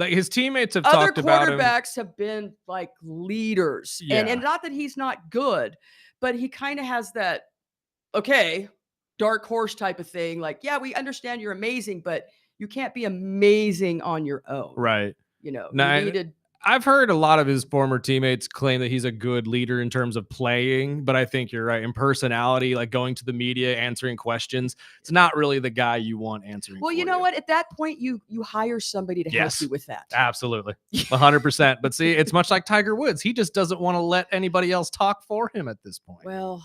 his teammates have other talked about him. Quarterbacks have been like leaders, and not that he's not good, but he kind of has that, dark horse type of thing. Like, we understand you're amazing, but you can't be amazing on your own. Right. I've heard a lot of his former teammates claim that he's a good leader in terms of playing, but I think you're right. In personality, like going to the media, answering questions, it's not really the guy you want answering. Well, you know what? At that point, you hire somebody to help you with that. Absolutely. 100%. But see, it's much like Tiger Woods. He just doesn't want to let anybody else talk for him at this point. Well,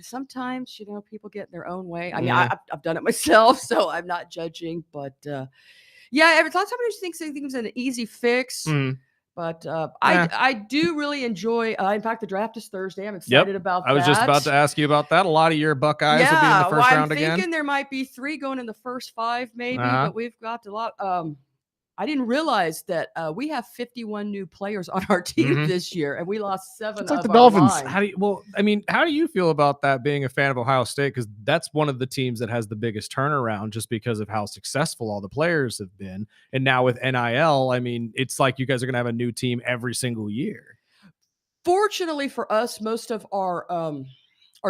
sometimes, people get in their own way. I mean, I've done it myself, so I'm not judging. But a lot of somebody thinks it's an easy fix. But I do really enjoy. In fact, the draft is Thursday. I'm excited about that. I was just about to ask you about that. A lot of your Buckeyes will be in the first round again. I'm thinking there might be 3 going in the first 5, maybe. But we've got a lot. I didn't realize that we have 51 new players on our team this year, and we lost 7. It's like the Dolphins. How do you feel about that, being a fan of Ohio State? Because that's one of the teams that has the biggest turnaround just because of how successful all the players have been. And now with NIL, I mean, it's like you guys are going to have a new team every single year. Fortunately for us, most of our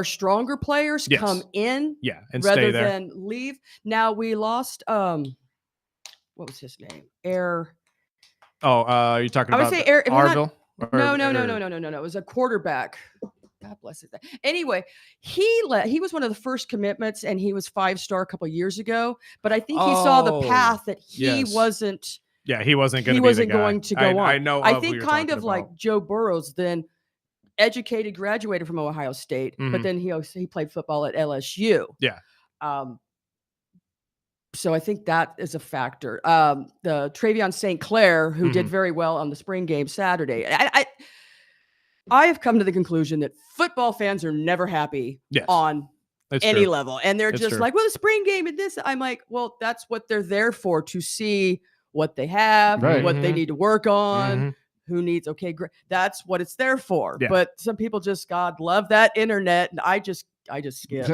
stronger players come in and rather stay there than leave. Now we lost what was his name? You're talking about I would say Arville? No. It was a quarterback. God bless it. Anyway, he was one of the first commitments, and he was 5-star a couple of years ago. But I think he saw the path that he wasn't. Yeah, he wasn't going to go on. I know. I think kind of like Joe Burrows, then graduated from Ohio State, but then he played football at LSU. Yeah. So I think that is a factor. The Travion St. Clair, who did very well on the spring game Saturday. I have come to the conclusion that football fans are never happy on any level. And they're just like, well, the spring game and this. I'm like, well, that's what they're there for, to see what they have, what they need to work on, who needs, great. That's what it's there for. Yeah. But some people just, God love that internet. And I just skip.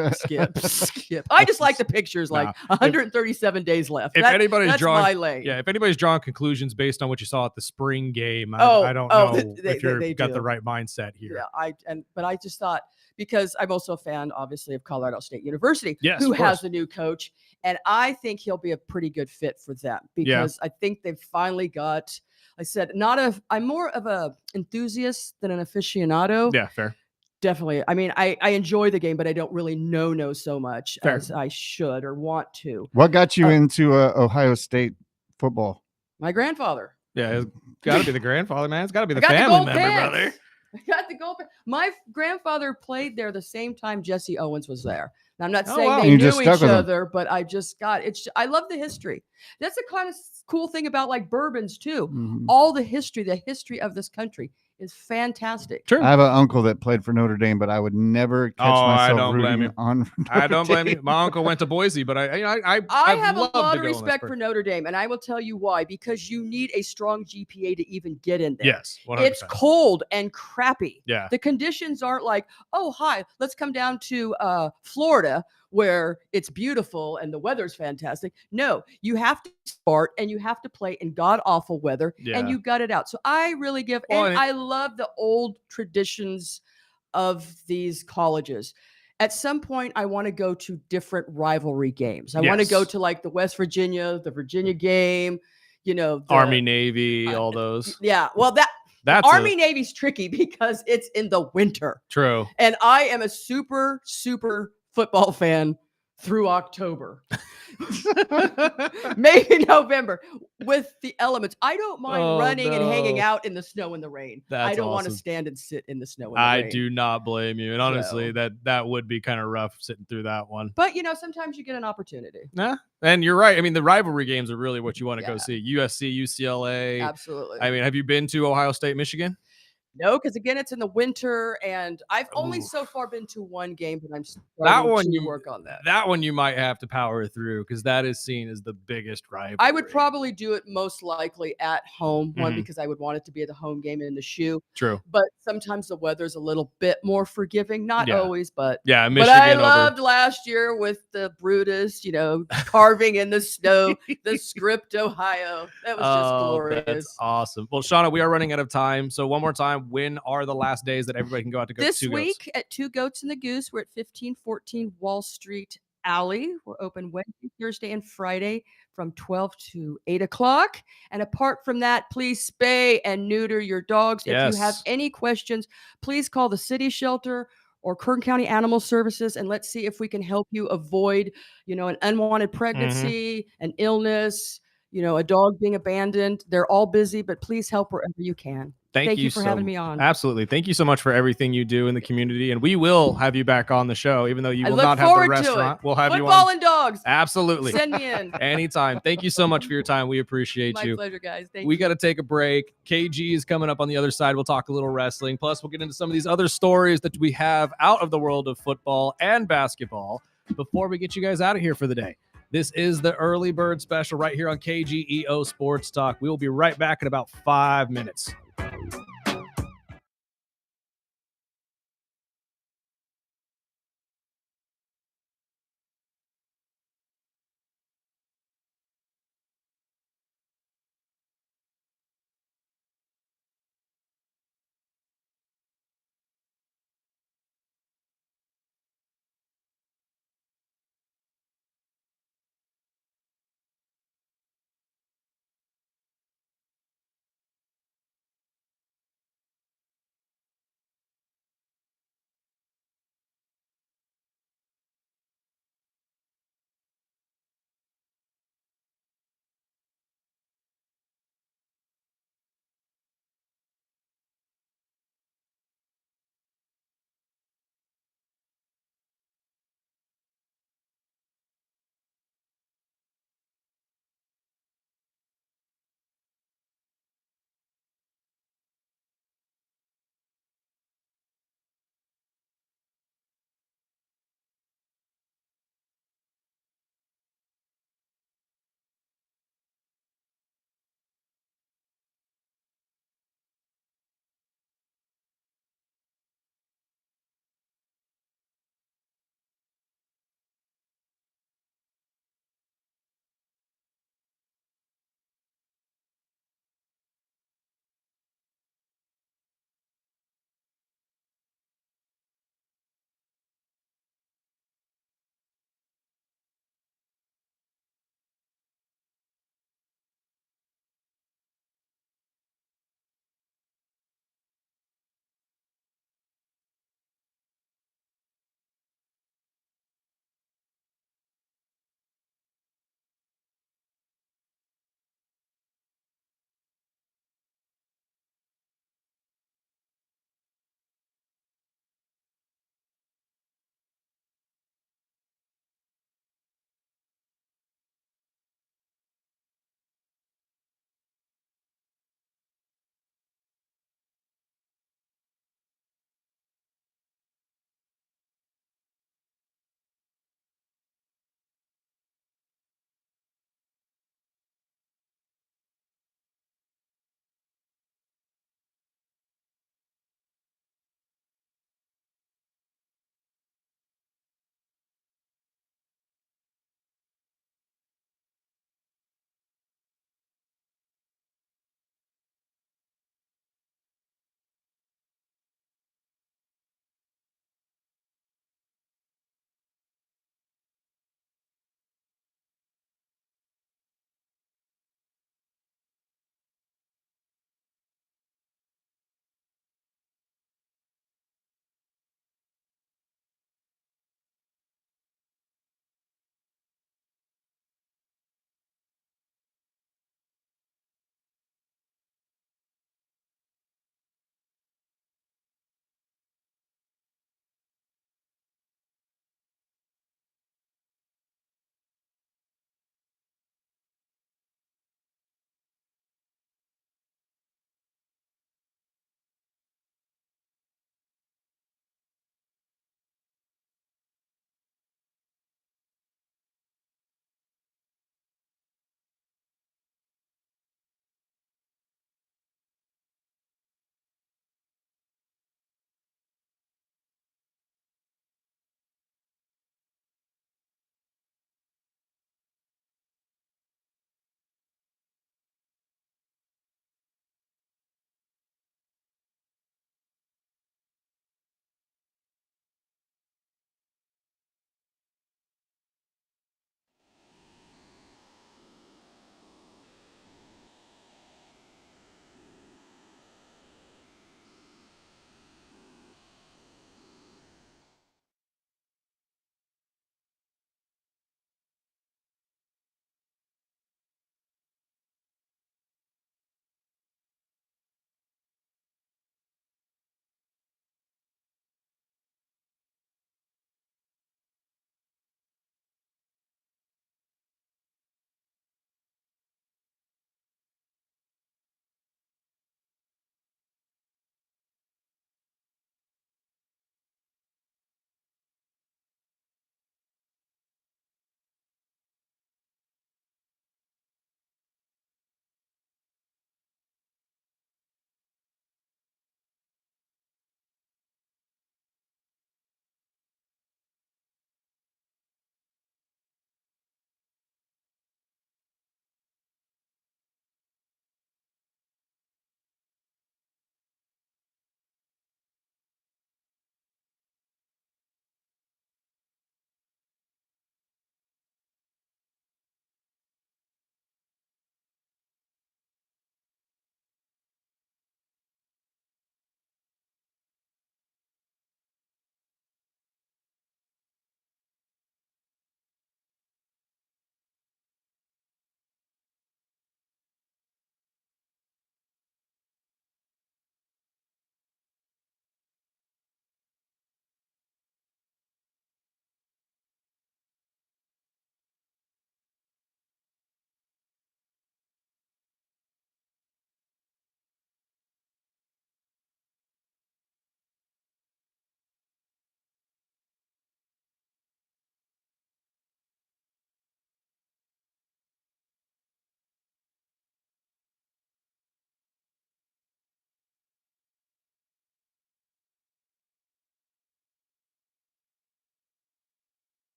I just like the pictures, like 137 days left. If anybody's drawing, my lane. If anybody's drawing conclusions based on what you saw at the spring game, I don't know if you've got the right mindset here. Yeah, but I just thought, because I'm also a fan, obviously, of Colorado State University, who has a new coach, and I think he'll be a pretty good fit for them, because I think they've finally got. I said, I'm more of a enthusiast than an aficionado. Yeah, fair. Definitely. I mean, I enjoy the game, but I don't really know so much as I should or want to. What got you into Ohio State football? My grandfather. Yeah, it's got to be the grandfather, man. It's got to be the family member, brother. Got the gold. My grandfather played there the same time Jesse Owens was there. Now, I'm not saying they knew each other, but I just got it. I love the history. That's the kind of cool thing about like bourbons too. Mm-hmm. All the history of this country is fantastic. True. I have an uncle that played for Notre Dame, but I would never catch myself rooting on Notre I don't blame you. My uncle went to Boise, but I have a lot of respect for Notre Dame, and I will tell you why. Because you need a strong GPA to even get in there. Yes, 100%. It's cold and crappy. Yeah, the conditions aren't like, oh hi, let's come down to Florida where it's beautiful and the weather's fantastic. No, you have to start and you have to play in god awful weather, and you gut it out. So I really give, and I love the old traditions of these colleges. At some point, I want to go to different rivalry games. I want to go to like the West Virginia, the Virginia game, the Army, Navy, all those. Yeah, well, that's Army Navy's tricky because it's in the winter. True. And I am a super, super football fan through October. Maybe November with the elements. I don't mind running and hanging out in the snow and the rain. I don't want to stand and sit in the snow and the rain. I do not blame you. And honestly, that would be kind of rough sitting through that one. But sometimes you get an opportunity. Yeah. And you're right. I mean, the rivalry games are really what you want to go see. USC, UCLA. Absolutely. I mean, have you been to Ohio State, Michigan? No, because again, it's in the winter, and I've only so far been to one game, but I'm starting to work on that. That one you might have to power through because that is seen as the biggest rivalry. I would probably do it most likely at home, one because I would want it to be at the home game in the shoe. True. But sometimes the weather's a little bit more forgiving. Not always, but Michigan. But I loved last year with the Brutus, carving in the snow, the script Ohio. That was just glorious. That's awesome. Well, Shawna, we are running out of time, so one more time. When are the last days that everybody can go out to go this to week at Two Goats and the Goose? We're at 1514 Wall Street Alley. We're open Wednesday, Thursday, and Friday from 12 to 8 o'clock. And apart from that, please spay and neuter your dogs. If you have any questions, please call the city shelter or Kern County Animal Services, and let's see if we can help you avoid, an unwanted pregnancy, an illness, a dog being abandoned. They're all busy, but please help wherever you can. Thank you for having me on. Absolutely. Thank you so much for everything you do in the community. And we will have you back on the show, even though you will not have the restaurant. We'll have you on. Football and dogs. Absolutely. Send me in. Anytime. Thank you so much for your time. We appreciate you. My pleasure, guys. Thank you. We got to take a break. KG is coming up on the other side. We'll talk a little wrestling. Plus, we'll get into some of these other stories that we have out of the world of football and basketball before we get you guys out of here for the day. This is the Early Bird Special right here on KGEO Sports Talk. We will be right back in about 5 minutes.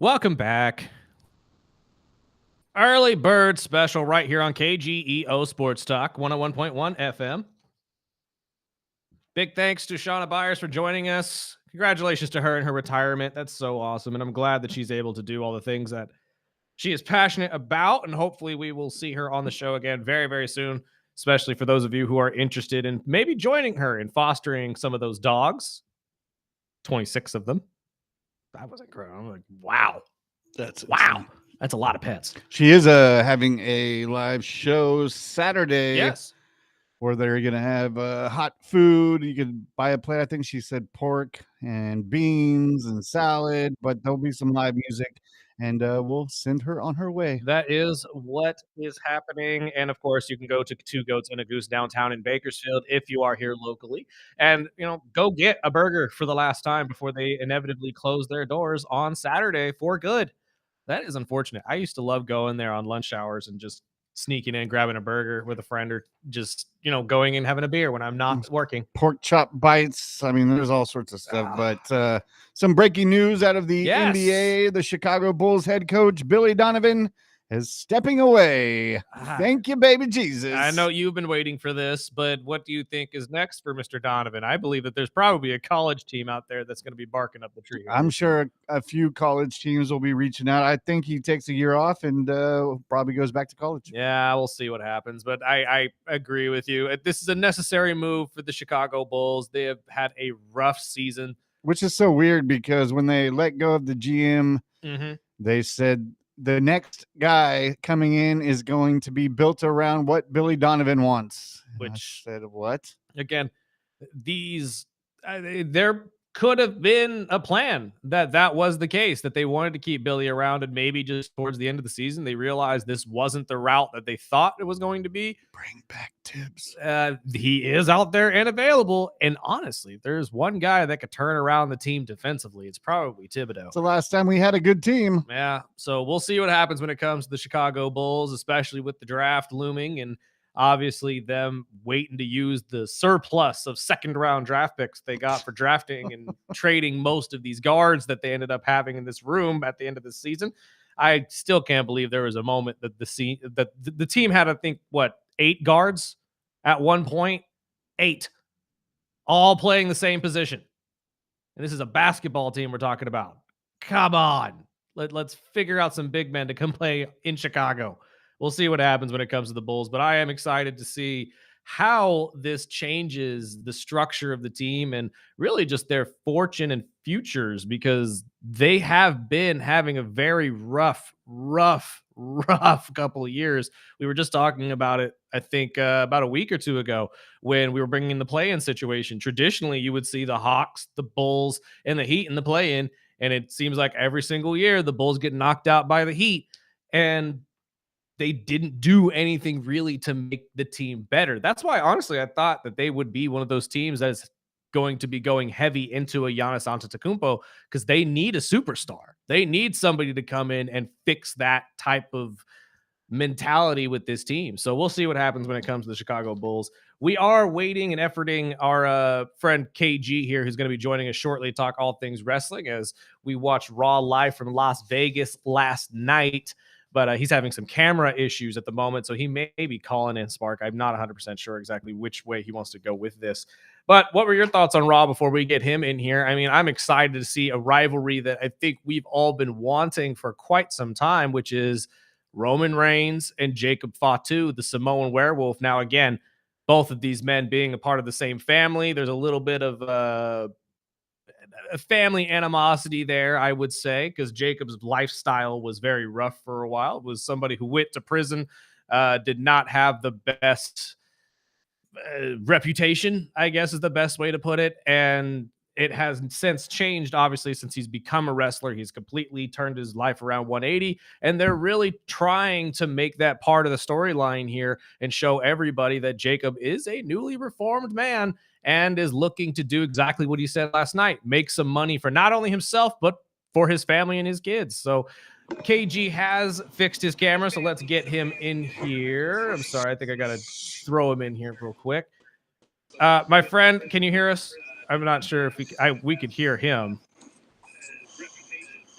Welcome back. Early bird special right here on KGEO Sports Talk 101.1 FM. Big thanks to Shawna Byers for joining us. Congratulations to her in her retirement. That's so awesome. And I'm glad that she's able to do all the things that she is passionate about. And hopefully we will see her on the show again very, very soon, especially for those of you who are interested in maybe joining her in fostering some of those dogs. 26 of them. That was incredible. I'm like, wow. Wow. That's a lot of pets. She is having a live show Saturday. Yes. Where they're going to have hot food. You could buy a plate. I think she said pork and beans and salad, but there'll be some live music, and we'll send her on her way. That is what is happening. And of course, you can go to Two Goats and a Goose downtown in Bakersfield if you are here locally, and go get a burger for the last time before they inevitably close their doors on Saturday for good. That is unfortunate. I used to love going there on lunch hours and just sneaking in, grabbing a burger with a friend, or just, going and having a beer when I'm not working. Pork chop bites. I mean, there's all sorts of stuff, but some breaking news out of the NBA. The Chicago Bulls head coach, Billy Donovan, is stepping away. Thank you, baby Jesus. I know you've been waiting for this, but what do you think is next for Mr. Donovan? I believe that there's probably a college team out there that's going to be barking up the tree. I'm sure a few college teams will be reaching out. I think he takes a year off and probably goes back to college. Yeah, we'll see what happens, but I agree with you. This is a necessary move for the Chicago Bulls. They have had a rough season. Which is so weird because when they let go of the GM, they said the next guy coming in is going to be built around what Billy Donovan wants. Which I said, what? Again, there could have been a plan that was the case, that they wanted to keep Billy around, and maybe just towards the end of the season, they realized this wasn't the route that they thought it was going to be. Bring back Tibbs. He is out there and available. And honestly, if there's one guy that could turn around the team defensively, it's probably Thibodeau. It's the last time we had a good team. Yeah. So we'll see what happens when it comes to the Chicago Bulls, especially with the draft looming and obviously them waiting to use the surplus of second-round draft picks they got for drafting and trading most of these guards that they ended up having in this room at the end of the season. I still can't believe there was a moment that the team had, I think, 8 guards at one point? 8. All playing the same position. And this is a basketball team we're talking about. Come on. Let's figure out some big men to come play in Chicago. We'll see what happens when it comes to the Bulls, but I am excited to see how this changes the structure of the team and really just their fortune and futures, because they have been having a very rough couple of years. We were just talking about it, I think, about a week or two ago when we were bringing in the play-in situation. Traditionally, you would see the Hawks, the Bulls, and the Heat in the play-in, and it seems like every single year the Bulls get knocked out by the Heat, and they didn't do anything really to make the team better. That's why, honestly, I thought that they would be one of those teams that is going to be going heavy into a Giannis Antetokounmpo, because they need a superstar. They need somebody to come in and fix that type of mentality with this team. So we'll see what happens when it comes to the Chicago Bulls. We are waiting and efforting our friend KG here, who's going to be joining us shortly to talk all things wrestling, as we watched Raw live from Las Vegas last night. But he's having some camera issues at the moment, so he may be calling in, Spark. I'm not 100% sure exactly which way he wants to go with this. But what were your thoughts on Raw before we get him in here? I mean, I'm excited to see a rivalry that I think we've all been wanting for quite some time, which is Roman Reigns and Jacob Fatu, the Samoan werewolf. Now, again, both of these men being a part of the same family, there's a little bit of a family animosity there, I would say, because Jacob's lifestyle was very rough for a while. It was somebody who went to prison, did not have the best reputation, I guess is the best way to put it. And it has since changed, obviously, since he's become a wrestler. He's completely turned his life around 180, and they're really trying to make that part of the storyline here and show everybody that Jacob is a newly reformed man and is looking to do exactly what he said last night, make some money for not only himself, but for his family and his kids. So KG has fixed his camera, so let's get him in here. I'm sorry, I think I got to throw him in here real quick. My friend, can you hear us? I'm not sure if we could hear him.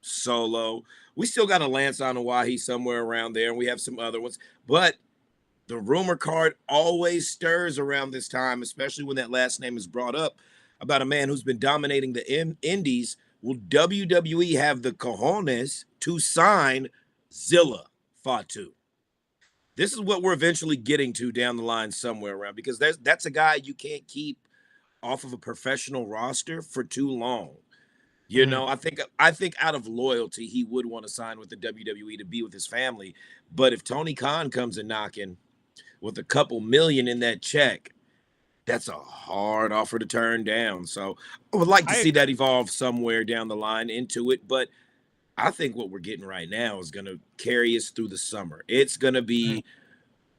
Solo. We still got a Lance Anoa'i somewhere around there, and we have some other ones. But the rumor card always stirs around this time, especially when that last name is brought up about a man who's been dominating the indies. Will WWE have the cojones to sign Zilla Fatu? This is what we're eventually getting to down the line somewhere around, because that's a guy you can't keep off of a professional roster for too long. You know, I think out of loyalty, he would want to sign with the WWE to be with his family. But if Tony Khan comes in knocking with a couple million in that check, that's a hard offer to turn down. So I would like to see that evolve somewhere down the line into it. But I think what we're getting right now is going to carry us through the summer. It's going to be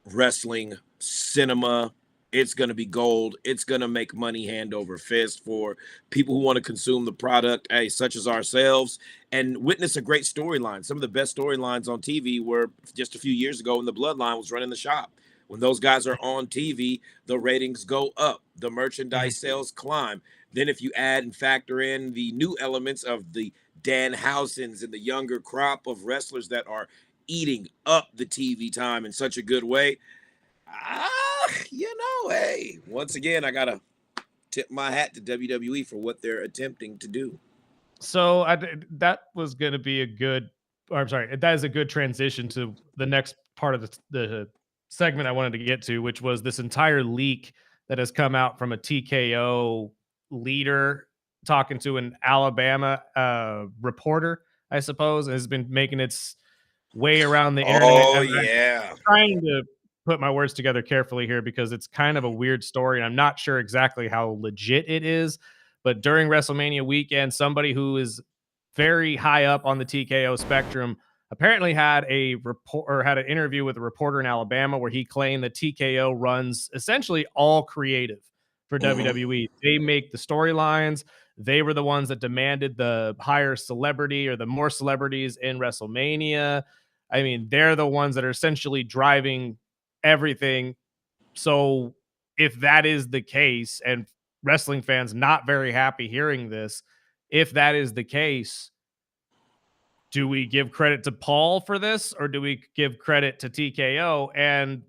wrestling, cinema. It's going to be gold. It's going to make money hand over fist for people who want to consume the product, such as ourselves, and witness a great storyline. Some of the best storylines on TV were just a few years ago when the Bloodline was running the shop. When those guys are on TV, the ratings go up. The merchandise sales climb. Then if you add and factor in the new elements of the Dan Housens and the younger crop of wrestlers that are eating up the TV time in such a good way, hey, once again, I got to tip my hat to WWE for what they're attempting to do. So that was going to be that is a good transition to the next part of the segment I wanted to get to, which was this entire leak that has come out from a TKO leader talking to an Alabama reporter, I suppose, has been making its way around the internet. Oh, yeah. I'm trying to put my words together carefully here because it's kind of a weird story, and I'm not sure exactly how legit it is. But during WrestleMania weekend, somebody who is very high up on the TKO spectrum apparently had an interview with a reporter in Alabama where he claimed that TKO runs essentially all creative for WWE. They make the storylines. They were the ones that demanded the higher celebrity or the more celebrities in WrestleMania. I mean, they're the ones that are essentially driving everything. So if that is the case, and wrestling fans not very happy hearing this, if that is the case, do we give credit to Paul for this, or do we give credit to TKO? And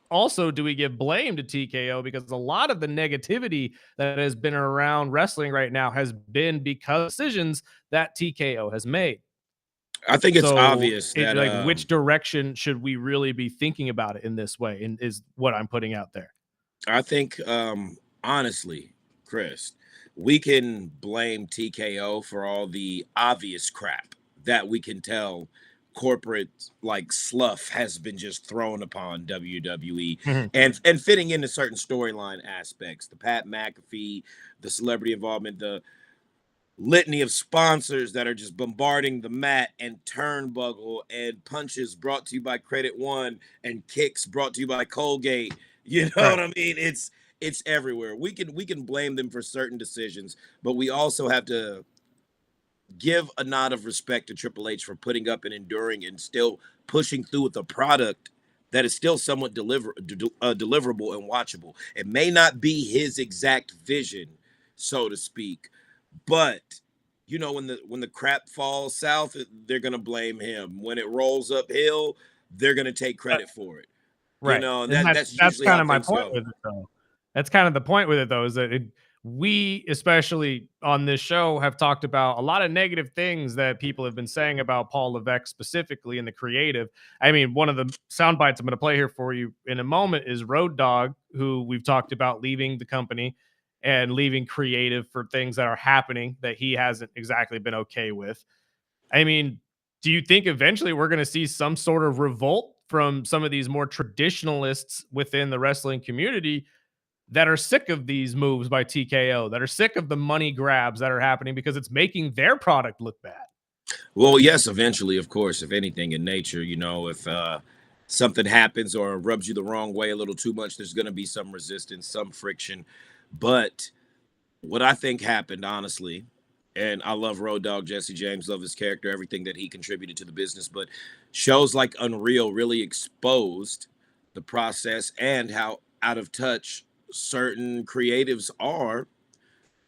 also, do we give blame to TKO? Because a lot of the negativity that has been around wrestling right now has been because of decisions that TKO has made. I think it's obvious that which direction should we really be thinking about it in this way, and is what I'm putting out there. I think honestly, Chris, we can blame TKO for all the obvious crap that we can tell corporate like slough has been just thrown upon WWE and fitting into certain storyline aspects. The Pat McAfee, the celebrity involvement, the litany of sponsors that are just bombarding the mat, and turnbuckle, and punches brought to you by Credit One, and kicks brought to you by Colgate. You know what I mean? It's everywhere. We can blame them for certain decisions, but we also have to give a nod of respect to Triple H for putting up and enduring and still pushing through with a product that is still somewhat deliverable and watchable. It may not be his exact vision, so to speak, but you know, when the crap falls south, they're gonna blame him. When it rolls uphill, they're gonna take credit for it. Right. You know, that's kind of my point with it, though. That's kind of the point with it, though, is that we, especially on this show, have talked about a lot of negative things that people have been saying about Paul Levesque specifically in the creative. I mean, one of the sound bites I'm going to play here for you in a moment is Road Dogg, who we've talked about leaving the company and leaving creative for things that are happening that he hasn't exactly been okay with. I mean, do you think eventually we're going to see some sort of revolt from some of these more traditionalists within the wrestling community that are sick of these moves by TKO, that are sick of the money grabs that are happening because it's making their product look bad? Well, yes, eventually, of course, if anything in nature, you know, if something happens or rubs you the wrong way a little too much, there's going to be some resistance, some friction. But what I think happened, honestly, and I love Road Dogg, Jesse James, love his character, everything that he contributed to the business, but shows like Unreal really exposed the process and how out of touch certain creatives are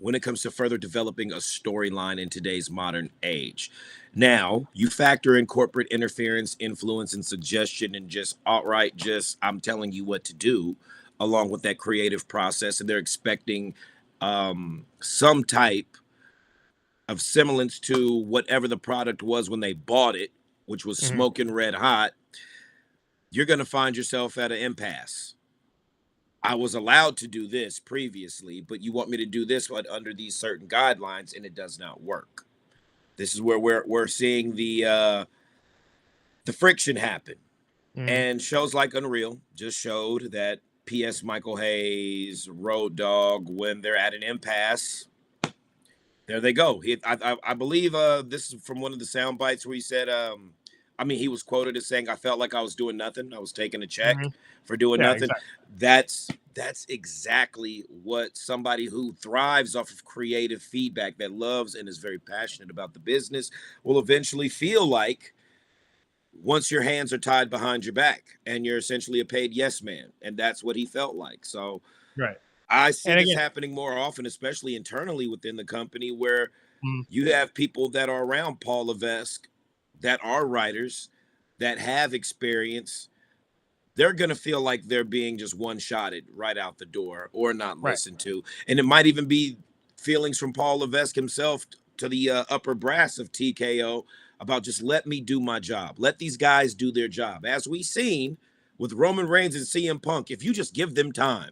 when it comes to further developing a storyline in today's modern age. Now, you factor in corporate interference, influence, and suggestion, and just outright I'm telling you what to do, along with that creative process, and they're expecting some type of semblance to whatever the product was when they bought it, which was smoking red hot. You're going to find yourself at an impasse. I was allowed to do this previously, but you want me to do this but under these certain guidelines, and it does not work. This is where we're seeing the friction happen. And shows like Unreal just showed that P.S. Michael Hayes, Road Dogg, when they're at an impasse, there they go. I believe this is from one of the sound bites where he said, he was quoted as saying, "I felt like I was doing nothing. I was taking a check for doing nothing." Exactly. That's exactly what somebody who thrives off of creative feedback, that loves and is very passionate about the business, will eventually feel like once your hands are tied behind your back and you're essentially a paid yes man. And that's what he felt like. So I see this happening more often, especially internally within the company, where you have people that are around Paul Levesque that are writers that have experience. They're going to feel like they're being just one-shotted right out the door or not listened to. And it might even be feelings from Paul Levesque himself to the upper brass of TKO about just let me do my job. Let these guys do their job. As we've seen with Roman Reigns and CM Punk, if you just give them time,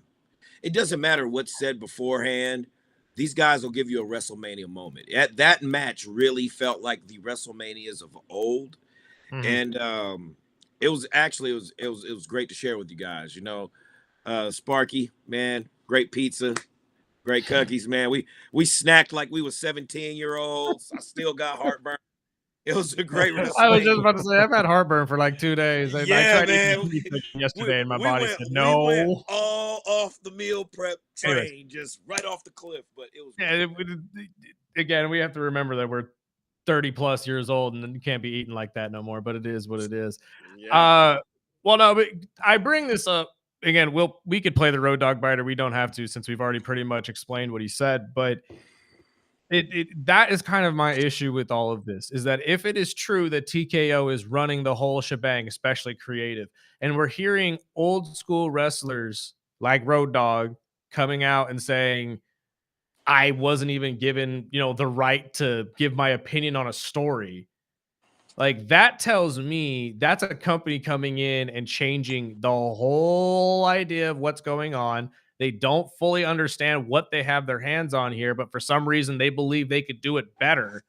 it doesn't matter what's said beforehand. These guys will give you a WrestleMania moment. That match really felt like the WrestleManias of old. And it was great to share with you guys. Sparky, man, great pizza, great cookies, man. We snacked like we were 17-year-olds. I still got heartburn. It was a great WrestleMania. I was just about to say, I've had heartburn for like 2 days. I tried eating yesterday, and my body said no. We went all off the meal prep train, just right off the cliff. But it was again, we have to remember that we're 30 plus years old and you can't be eating like that no more, but it is what it is. But I bring this up again. We could play the Road Dogg biter. We don't have to, since we've already pretty much explained what he said, but that is kind of my issue with all of this, is that if it is true that TKO is running the whole shebang, especially creative, and we're hearing old school wrestlers like Road Dogg coming out and saying, I wasn't even given, the right to give my opinion on a story. Like, that tells me that's a company coming in and changing the whole idea of what's going on. They don't fully understand what they have their hands on here, but for some reason they believe they could do it better.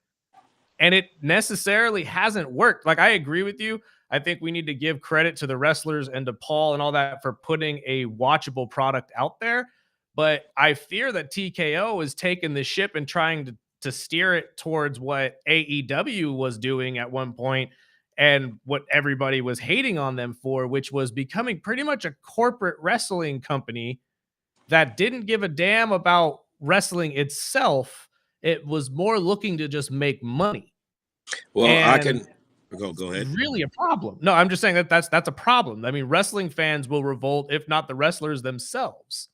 And it necessarily hasn't worked. Like, I agree with you. I think we need to give credit to the wrestlers and to Paul and all that for putting a watchable product out there. But I fear that TKO is taking the ship and trying to steer it towards what AEW was doing at one point and what everybody was hating on them for, which was becoming pretty much a corporate wrestling company that didn't give a damn about wrestling itself. It was more looking to just make money. Well, and I can go ahead. Really a problem. No, I'm just saying that's a problem. I mean, wrestling fans will revolt, if not the wrestlers themselves.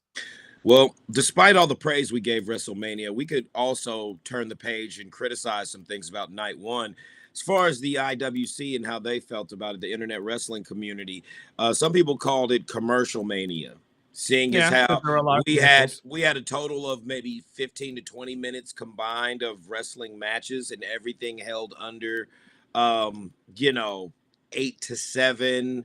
Well, despite all the praise we gave WrestleMania, we could also turn the page and criticize some things about night one. As far as the IWC and how they felt about it, the internet wrestling community, some people called it commercial mania. Seeing as how we had a total of maybe 15 to 20 minutes combined of wrestling matches, and everything held under 8 to 7.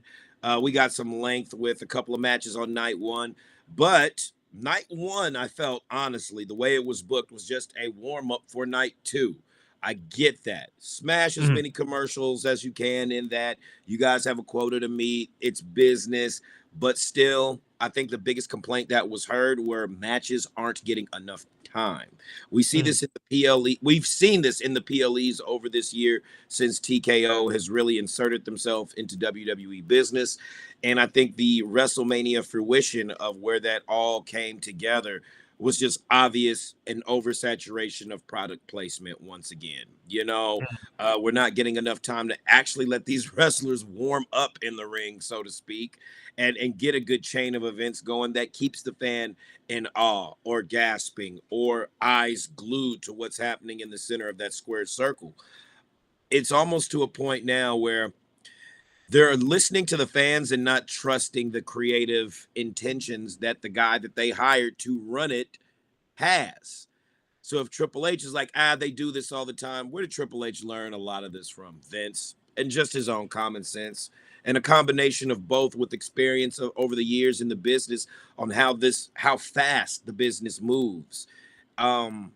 We got some length with a couple of matches on night one, but night one, I felt, honestly, the way it was booked was just a warm-up for night two. I get that. Smash as many commercials as you can in that. You guys have a quota to meet. It's business. But still, I think the biggest complaint that was heard were matches aren't getting enough time. We see this in the PLE. We've seen this in the PLEs over this year since TKO has really inserted themselves into WWE business. And I think the WrestleMania fruition of where that all came together was just obvious an oversaturation of product placement once again. We're not getting enough time to actually let these wrestlers warm up in the ring, so to speak, and get a good chain of events going that keeps the fan in awe or gasping or eyes glued to what's happening in the center of that square circle. It's almost to a point now where they're listening to the fans and not trusting the creative intentions that the guy that they hired to run it has. So if Triple H is like, they do this all the time, where did Triple H learn a lot of this from? Vince, and just his own common sense, and a combination of both with experience over the years in the business on how fast the business moves. I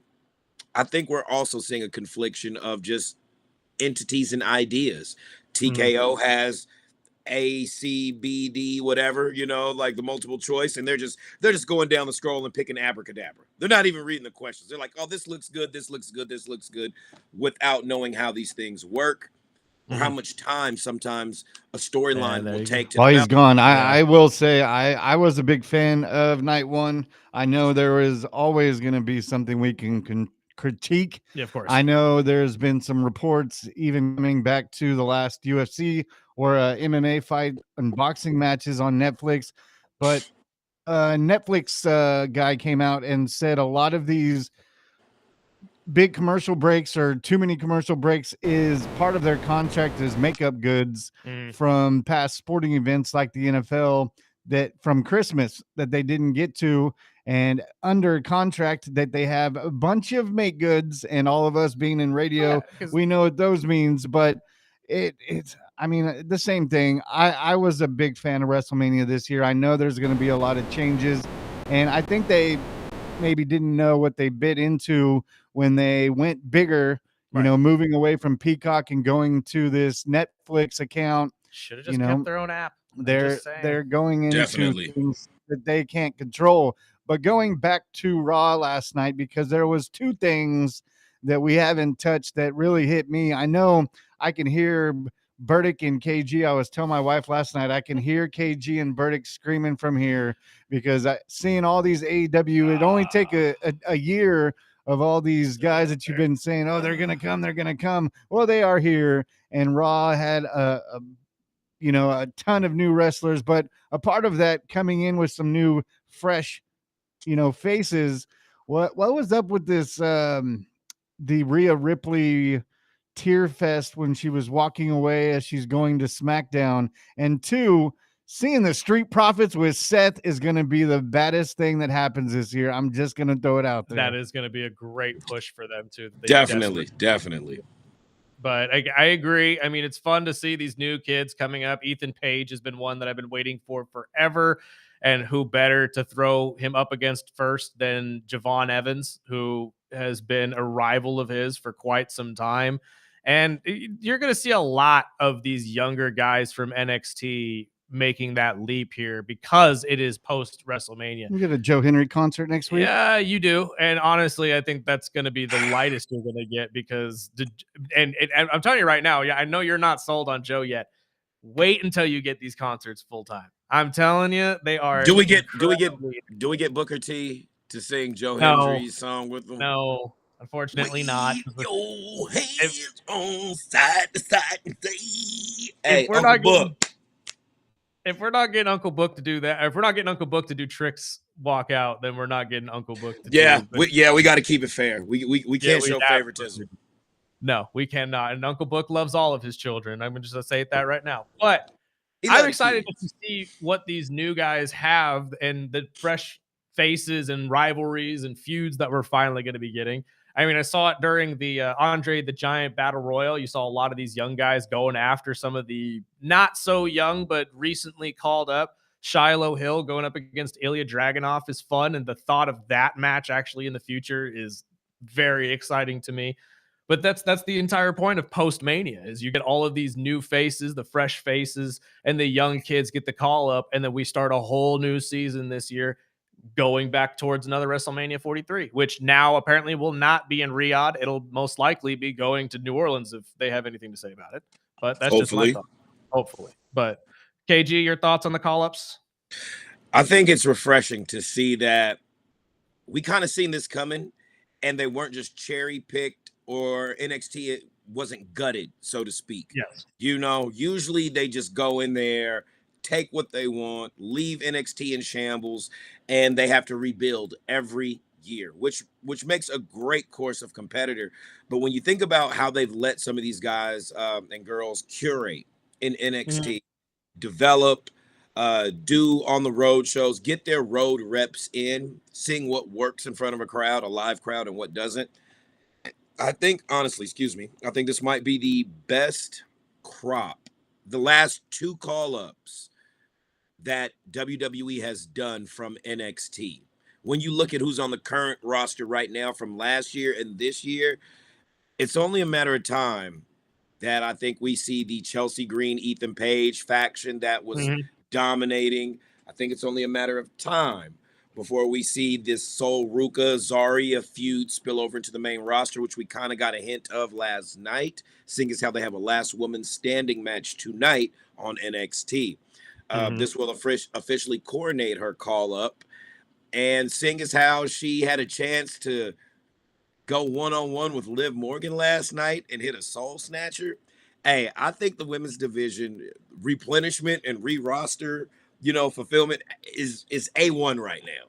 think we're also seeing a confliction of just entities and ideas. TKO has A, C, B, D, whatever, like the multiple choice, and they're just going down the scroll and picking abracadabra. They're not even reading the questions. They're like, oh, this looks good, this looks good, this looks good, without knowing how these things work or how much time sometimes a storyline will take to. While he's gone, I will say I was a big fan of night one. I know there was always going to be something we can critique. Yeah, of course. I know there's been some reports even coming back to the last UFC or MMA fight and boxing matches on Netflix, but Netflix guy came out and said a lot of these big commercial breaks or too many commercial breaks is part of their contract as makeup goods from past sporting events like the NFL that from Christmas that they didn't get to, and under contract that they have a bunch of make goods, and all of us being in radio, we know what those means, but it's I mean, the same thing. I was a big fan of WrestleMania this year. I know there's going to be a lot of changes, and I think they maybe didn't know what they bit into when they went bigger, moving away from Peacock and going to this Netflix account. Should have just kept their own app. They're going into things that they can't control. But going back to Raw last night, because there was two things that we haven't touched that really hit me. I know I can hear Burdick and KG. I was telling my wife last night, I can hear KG and Burdick screaming from here because seeing all these AEW, it only take a year of all these guys that you've been saying, oh, they're going to come. Well, they are here. And Raw had a ton of new wrestlers, but a part of that coming in with some new, fresh, faces. What was up with this, the Rhea Ripley tear fest when she was walking away as she's going to SmackDown? And two, seeing the Street Profits with Seth is going to be the baddest thing that happens this year. I'm just going to throw it out there. That is going to be a great push for them too. Definitely. But I agree. I mean, it's fun to see these new kids coming up. Ethan Page has been one that I've been waiting for forever. And who better to throw him up against first than Javon Evans, who has been a rival of his for quite some time. And you're going to see a lot of these younger guys from NXT making that leap here because it is post WrestleMania. You get a Joe Henry concert next week. Yeah, you do. And honestly, I think that's going to be the lightest you're going to get because, and I'm telling you right now, I know you're not sold on Joe yet. Wait until you get these concerts full time. I'm telling you, they are. Do we get Booker T to sing Joe Hendry's song with them? No, unfortunately not. Your hands on side to side. Hey, if we're not getting Uncle Book to do that, if we're not getting Uncle Book to do Tricks walk out, then we're not getting Uncle Book to do we got to keep it fair. We can't show favoritism. No, we cannot. And Uncle Book loves all of his children. I'm just going to say that right now. But I'm excited to see what these new guys have and the fresh faces and rivalries and feuds that we're finally going to be getting. I mean, I saw it during the Andre the Giant Battle Royal. You saw a lot of these young guys going after some of the not so young, but recently called up. Shiloh Hill going up against Ilya Dragunov is fun. And the thought of that match actually in the future is very exciting to me. But that's the entire point of post-Mania is you get all of these new faces, the fresh faces, and the young kids get the call up, and then we start a whole new season this year going back towards another WrestleMania 43, which now apparently will not be in Riyadh. It'll most likely be going to New Orleans if they have anything to say about it. But that's just my thought. Hopefully. But KG, your thoughts on the call-ups? I think it's refreshing to see that we kind of seen this coming, and they weren't just cherry picked, or NXT it wasn't gutted, so to speak. Yes. Usually they just go in there, take what they want, leave NXT in shambles, and they have to rebuild every year, which makes a great course of competitor. But when you think about how they've let some of these guys and girls curate in NXT, develop, do on the road shows, get their road reps in, seeing what works in front of a crowd, a live crowd, and what doesn't. I think, honestly, I think this might be the best crop, the last 2 call-ups that WWE has done from NXT. When you look at who's on the current roster right now from last year and this year, it's only a matter of time that I think we see the Chelsea Green, Ethan Page faction that was dominating. I think it's only a matter of time before we see this Sol Ruka Zarya feud spill over into the main roster, which we kind of got a hint of last night, seeing as how they have a last woman standing match tonight on NXT. This will officially coordinate her call up, and seeing as how she had a chance to go one-on-one with Liv Morgan last night and hit a soul snatcher. Hey, I think the women's division replenishment and re-roster, fulfillment is A1 right now.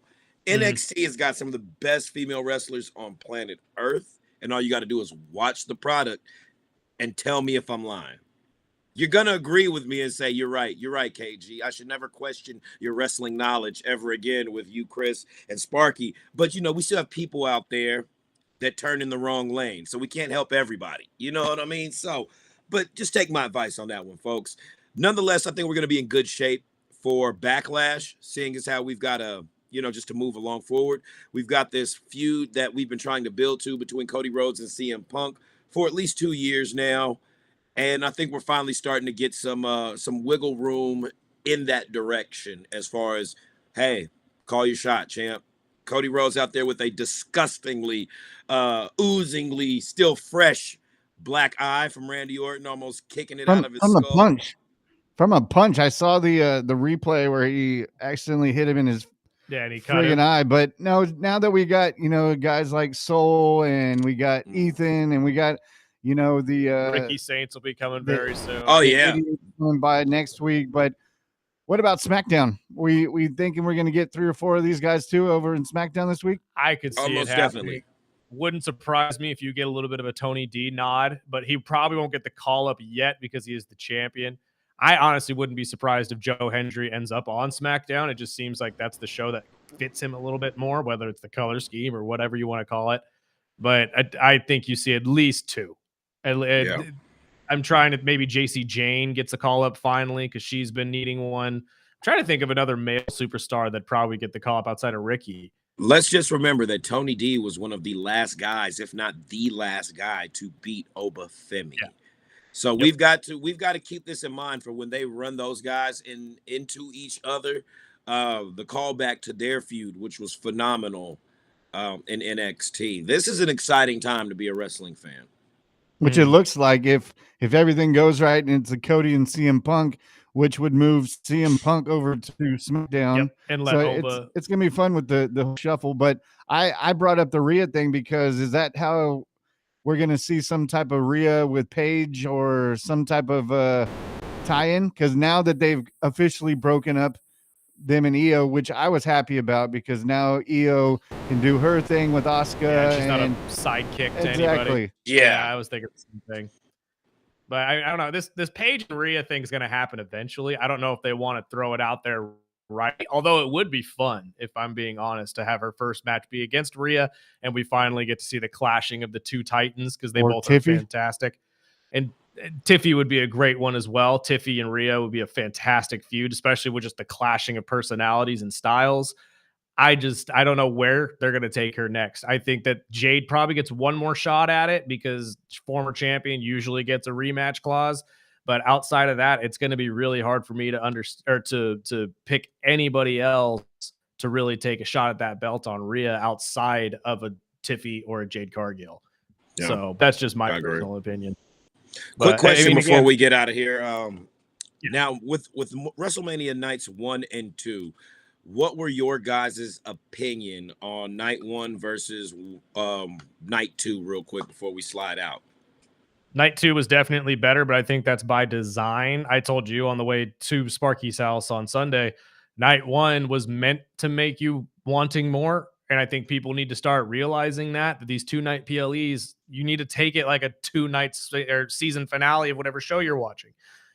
NXT has got some of the best female wrestlers on planet Earth, and all you got to do is watch the product and tell me if I'm lying. You're going to agree with me and say, you're right, KG. I should never question your wrestling knowledge ever again with you, Chris, and Sparky. But, we still have people out there that turn in the wrong lane, so we can't help everybody. You know what I mean? So, but just take my advice on that one, folks. Nonetheless, I think we're going to be in good shape for Backlash, seeing as how we've got just to move along forward. We've got this feud that we've been trying to build to between Cody Rhodes and CM Punk for at least 2 years now. And I think we're finally starting to get some wiggle room in that direction as far as, hey, call your shot, champ. Cody Rhodes out there with a disgustingly, oozingly, still fresh black eye from Randy Orton, almost kicking it out of his skull. From a punch. I saw the replay where he accidentally hit him in his and he cut friggin' eye. But no, now that we got, guys like Soul and we got Ethan and we got, the Ricky Saints will be coming very soon. Oh yeah, coming by next week. But what about SmackDown? We thinking we're going to get 3 or 4 of these guys too over in SmackDown this week? I could see almost it definitely. Wouldn't surprise me if you get a little bit of a Tony D nod, but he probably won't get the call up yet because he is the champion. I honestly wouldn't be surprised if Joe Hendry ends up on SmackDown. It just seems like that's the show that fits him a little bit more, whether it's the color scheme or whatever you want to call it. But I think you see at least 2. I'm trying to maybe JC Jane gets a call up finally because she's been needing one. I'm trying to think of another male superstar that probably get the call up outside of Ricky. Let's just remember that Tony D was one of the last guys, if not the last guy, to beat Obafemi. Yeah. So we've got to keep this in mind for when they run those guys into each other. The callback to their feud, which was phenomenal in NXT. This is an exciting time to be a wrestling fan. Which it looks like if everything goes right and it's a Cody and CM Punk, which would move CM Punk over to SmackDown. And let Oba. It's going to be fun with the shuffle. But I brought up the Rhea thing because is that how we're going to see some type of Rhea with Paige or some type of tie-in? Because now that they've officially broken up them and Io, which I was happy about because now Io can do her thing with Asuka. Yeah, she's not a sidekick to anybody. Yeah, I was thinking the same thing. But I don't know. This Paige and Rhea thing is going to happen eventually. I don't know if they want to throw it out there right. Although it would be fun, if I'm being honest, to have her first match be against Rhea, and we finally get to see the clashing of the 2 Titans because they both are fantastic. And Tiffy would be a great one as well. Tiffy and Rhea would be a fantastic feud, especially with just the clashing of personalities and styles. I don't know where they're going to take her next. I think that Jade probably gets one more shot at it because former champion usually gets a rematch clause. But outside of that, it's going to be really hard for me to understand or to pick anybody else to really take a shot at that belt on Rhea outside of a Tiffy or a Jade Cargill. Yeah. So that's just my personal opinion. Quick question before we get out of here. Now with WrestleMania nights 1 and 2, what were your guys' opinion on night 1 versus night 2 real quick before we slide out? Night 2 was definitely better, but I think that's by design. I told you on the way to Sparky's house on Sunday, night 1 was meant to make you wanting more. And I think people need to start realizing that these 2-night PLEs, you need to take it like a 2-night or season finale of whatever show you're watching.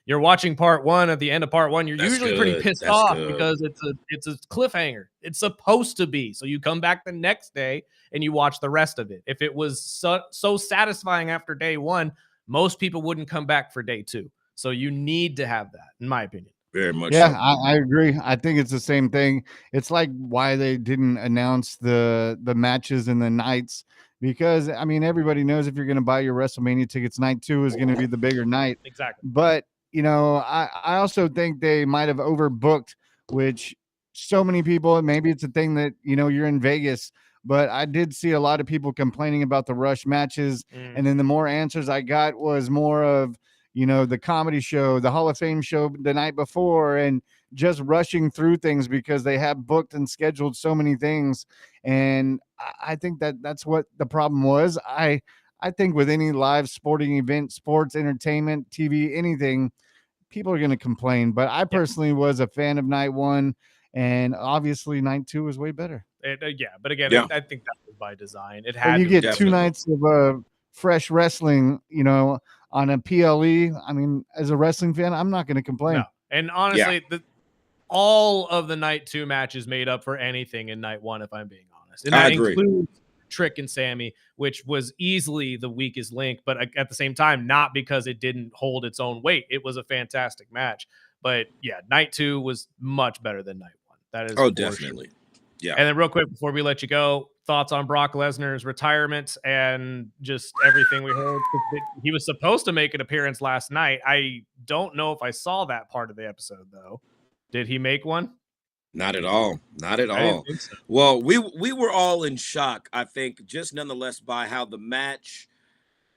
You're watching part 1. At the end of part 1, you're usually pretty pissed off because it's a cliffhanger. It's supposed to be. So you come back the next day and you watch the rest of it. If it was so satisfying after day 1, most people wouldn't come back for day 2. So you need to have that, in my opinion. Very much. Yeah, so. I agree. I think it's the same thing. It's like why they didn't announce the matches and the nights, because I mean everybody knows if you're going to buy your WrestleMania tickets, night 2 is going to be the bigger night. Exactly. But I also think they might have overbooked, which so many people, maybe it's a thing that you're in Vegas, but I did see a lot of people complaining about the rush matches, and then the more answers I got was more of the comedy show, the Hall of Fame show the night before, and just rushing through things because they have booked and scheduled so many things. And I think that's what the problem was. I think with any live sporting event, sports, entertainment, TV, anything, people are going to complain. But I personally was a fan of night 1, and obviously night 2 was way better. But again, I think that was by design. It had you get 2 nights of fresh wrestling, on a PLE. I mean, as a wrestling fan, I'm not going to complain. No. And honestly, all of the night 2 matches made up for anything in night 1, if I'm being honest. And that includes Trick and Sammy, which was easily the weakest link, but at the same time, not because it didn't hold its own weight. It was a fantastic match. But yeah, night 2 was much better than night 1. That is definitely. Sure. Yeah. And then real quick before we let you go, thoughts on Brock Lesnar's retirement and just everything we heard. He was supposed to make an appearance last night. I don't know if I saw that part of the episode though. Did he make one? Not at all. Not at all. So. Well, we were all in shock, I think, just nonetheless by how the match.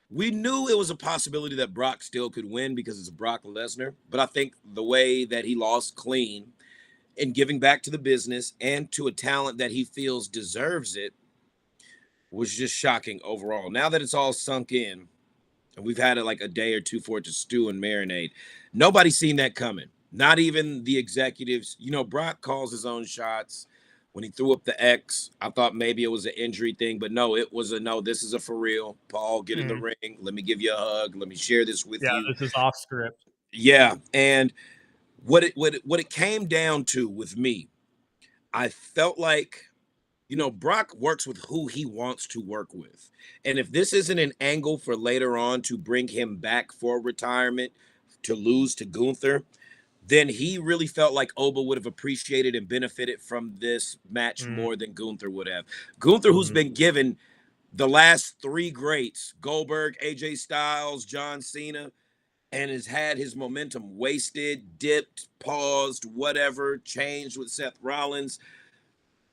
We knew it was a possibility that Brock still could win because it's Brock Lesnar, but I think the way that he lost clean and giving back to the business and to a talent that he feels deserves it was just shocking overall. Now that it's all sunk in and we've had like a day or 2 for it to stew and marinate, nobody's seen that coming. Not even the executives. Brock calls his own shots. When he threw up the X, I thought maybe it was an injury thing, but no, it was no, this is a for real. Paul, get in the ring. Let me give you a hug. Let me share this with you. Yeah, this is off script. Yeah, and what it came down to with me, I felt like, Brock works with who he wants to work with. And if this isn't an angle for later on to bring him back for retirement, to lose to Gunther, then he really felt like Oba would have appreciated and benefited from this match more than Gunther would have. Gunther, who's been given the last 3 greats, Goldberg, AJ Styles, John Cena, and has had his momentum wasted, dipped, paused, whatever, changed with Seth Rollins.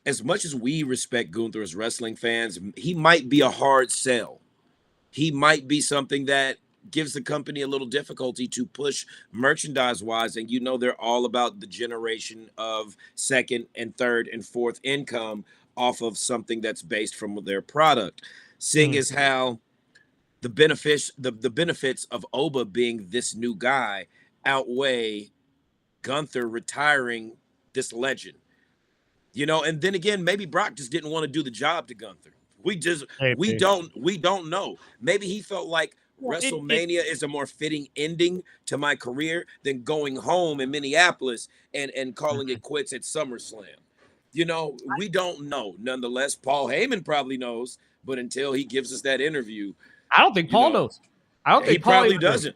As much as we respect Gunther as wrestling fans, he might be a hard sell. He might be something that gives the company a little difficulty to push merchandise-wise, and they're all about the generation of 2nd and 3rd and 4th income off of something that's based from their product. Seeing as how the benefits of Oba being this new guy outweigh Gunther retiring this legend. And then again, maybe Brock just didn't want to do the job to Gunther. We don't know. Maybe he felt like WrestleMania is a more fitting ending to my career than going home in Minneapolis and calling it quits at SummerSlam. We don't know. Nonetheless, Paul Heyman probably knows, but until he gives us that interview, I don't think Paul knows. I don't think he probably doesn't.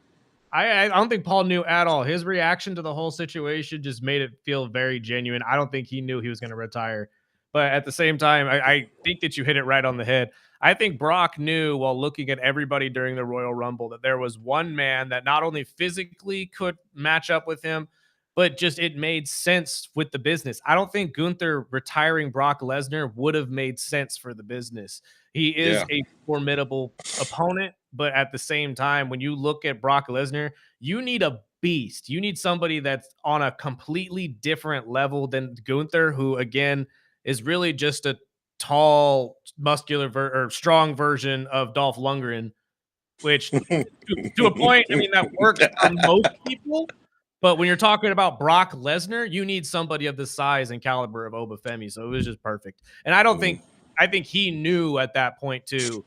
I don't think Paul knew at all. His reaction to the whole situation just made it feel very genuine. I don't think he knew he was going to retire. But at the same time, I think that you hit it right on the head. I think Brock knew while looking at everybody during the Royal Rumble that there was one man that not only physically could match up with him, but just it made sense with the business. I don't think Gunther retiring Brock Lesnar would have made sense for the business. He is a formidable opponent, but at the same time, when you look at Brock Lesnar, you need a beast. You need somebody that's on a completely different level than Gunther, who again is really just a tall, muscular or strong version of Dolph Lundgren, which to a point, I mean, that works for most people. But when you're talking about Brock Lesnar, you need somebody of the size and caliber of Obafemi. So it was just perfect. And I think he knew at that point too,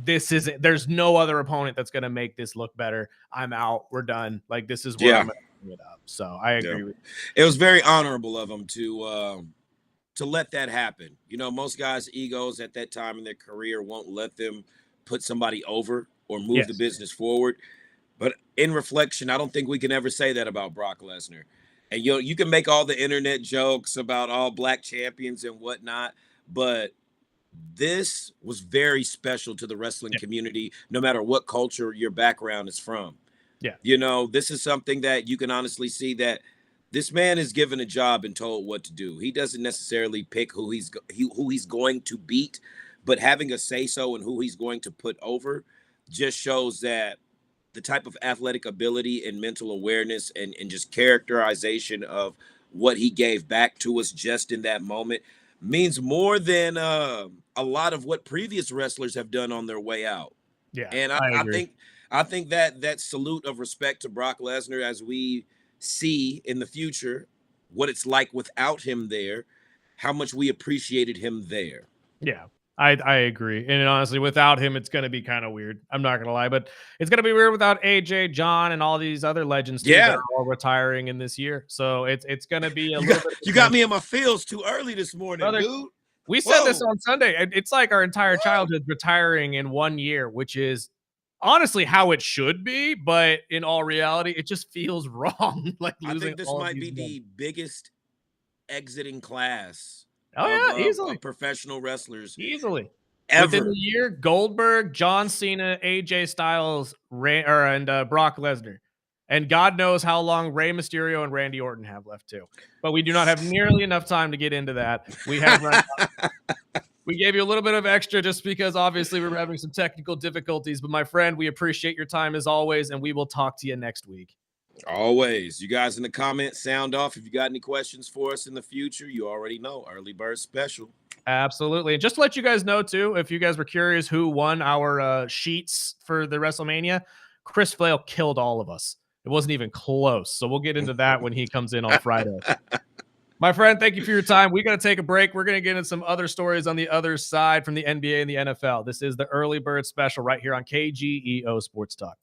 there's no other opponent that's going to make this look better. I'm out. We're done. Like, this is where I'm going to bring it up. So I agree with you. It was very honorable of him to let that happen. You know, most guys' egos at that time in their career won't let them put somebody over or move the business forward. But in reflection, I don't think we can ever say that about Brock Lesnar. And you can make all the internet jokes about all black champions and whatnot, but this was very special to the wrestling community, no matter what culture your background is from. Yeah. You know, this is something that you can honestly see that this man is given a job and told what to do. He doesn't necessarily pick who he's going to beat, but having a say-so in who he's going to put over just shows that the type of athletic ability and mental awareness and just characterization of what he gave back to us just in that moment means more than a lot of what previous wrestlers have done on their way out. Yeah. And I think that salute of respect to Brock Lesnar, as we see in the future what it's like without him there, how much we appreciated him there. Yeah. I agree. And honestly, without him, it's going to be kind of weird. I'm not going to lie, but it's going to be weird without AJ, John, and all these other legends too, that are all retiring in this year. So it's going to be a little bit. You got me in my feels too early this morning, brother, dude. We said this on Sunday. It's like our entire childhood retiring in 1 year, which is honestly how it should be. But in all reality, it just feels wrong. Like, I think this might be the biggest exiting class. Easily. Of professional wrestlers. Easily. Ever. Within the year, Goldberg, John Cena, AJ Styles, and Brock Lesnar. And God knows how long Rey Mysterio and Randy Orton have left too. But we do not have nearly enough time to get into that. We have we gave you a little bit of extra just because obviously we're having some technical difficulties. But my friend, we appreciate your time as always, and we will talk to you next week. Always. You guys in the comments, sound off. If you got any questions for us in the future, you already know, early bird special. Absolutely. And just to let you guys know too, if you guys were curious who won our sheets for the WrestleMania, Chris Flail killed all of us. It wasn't even close. So we'll get into that when he comes in on Friday. My friend, thank you for your time. We got to take a break. We're going to get into some other stories on the other side from the NBA and the NFL. This is the Early Bird Special right here on KGEO Sports Talk.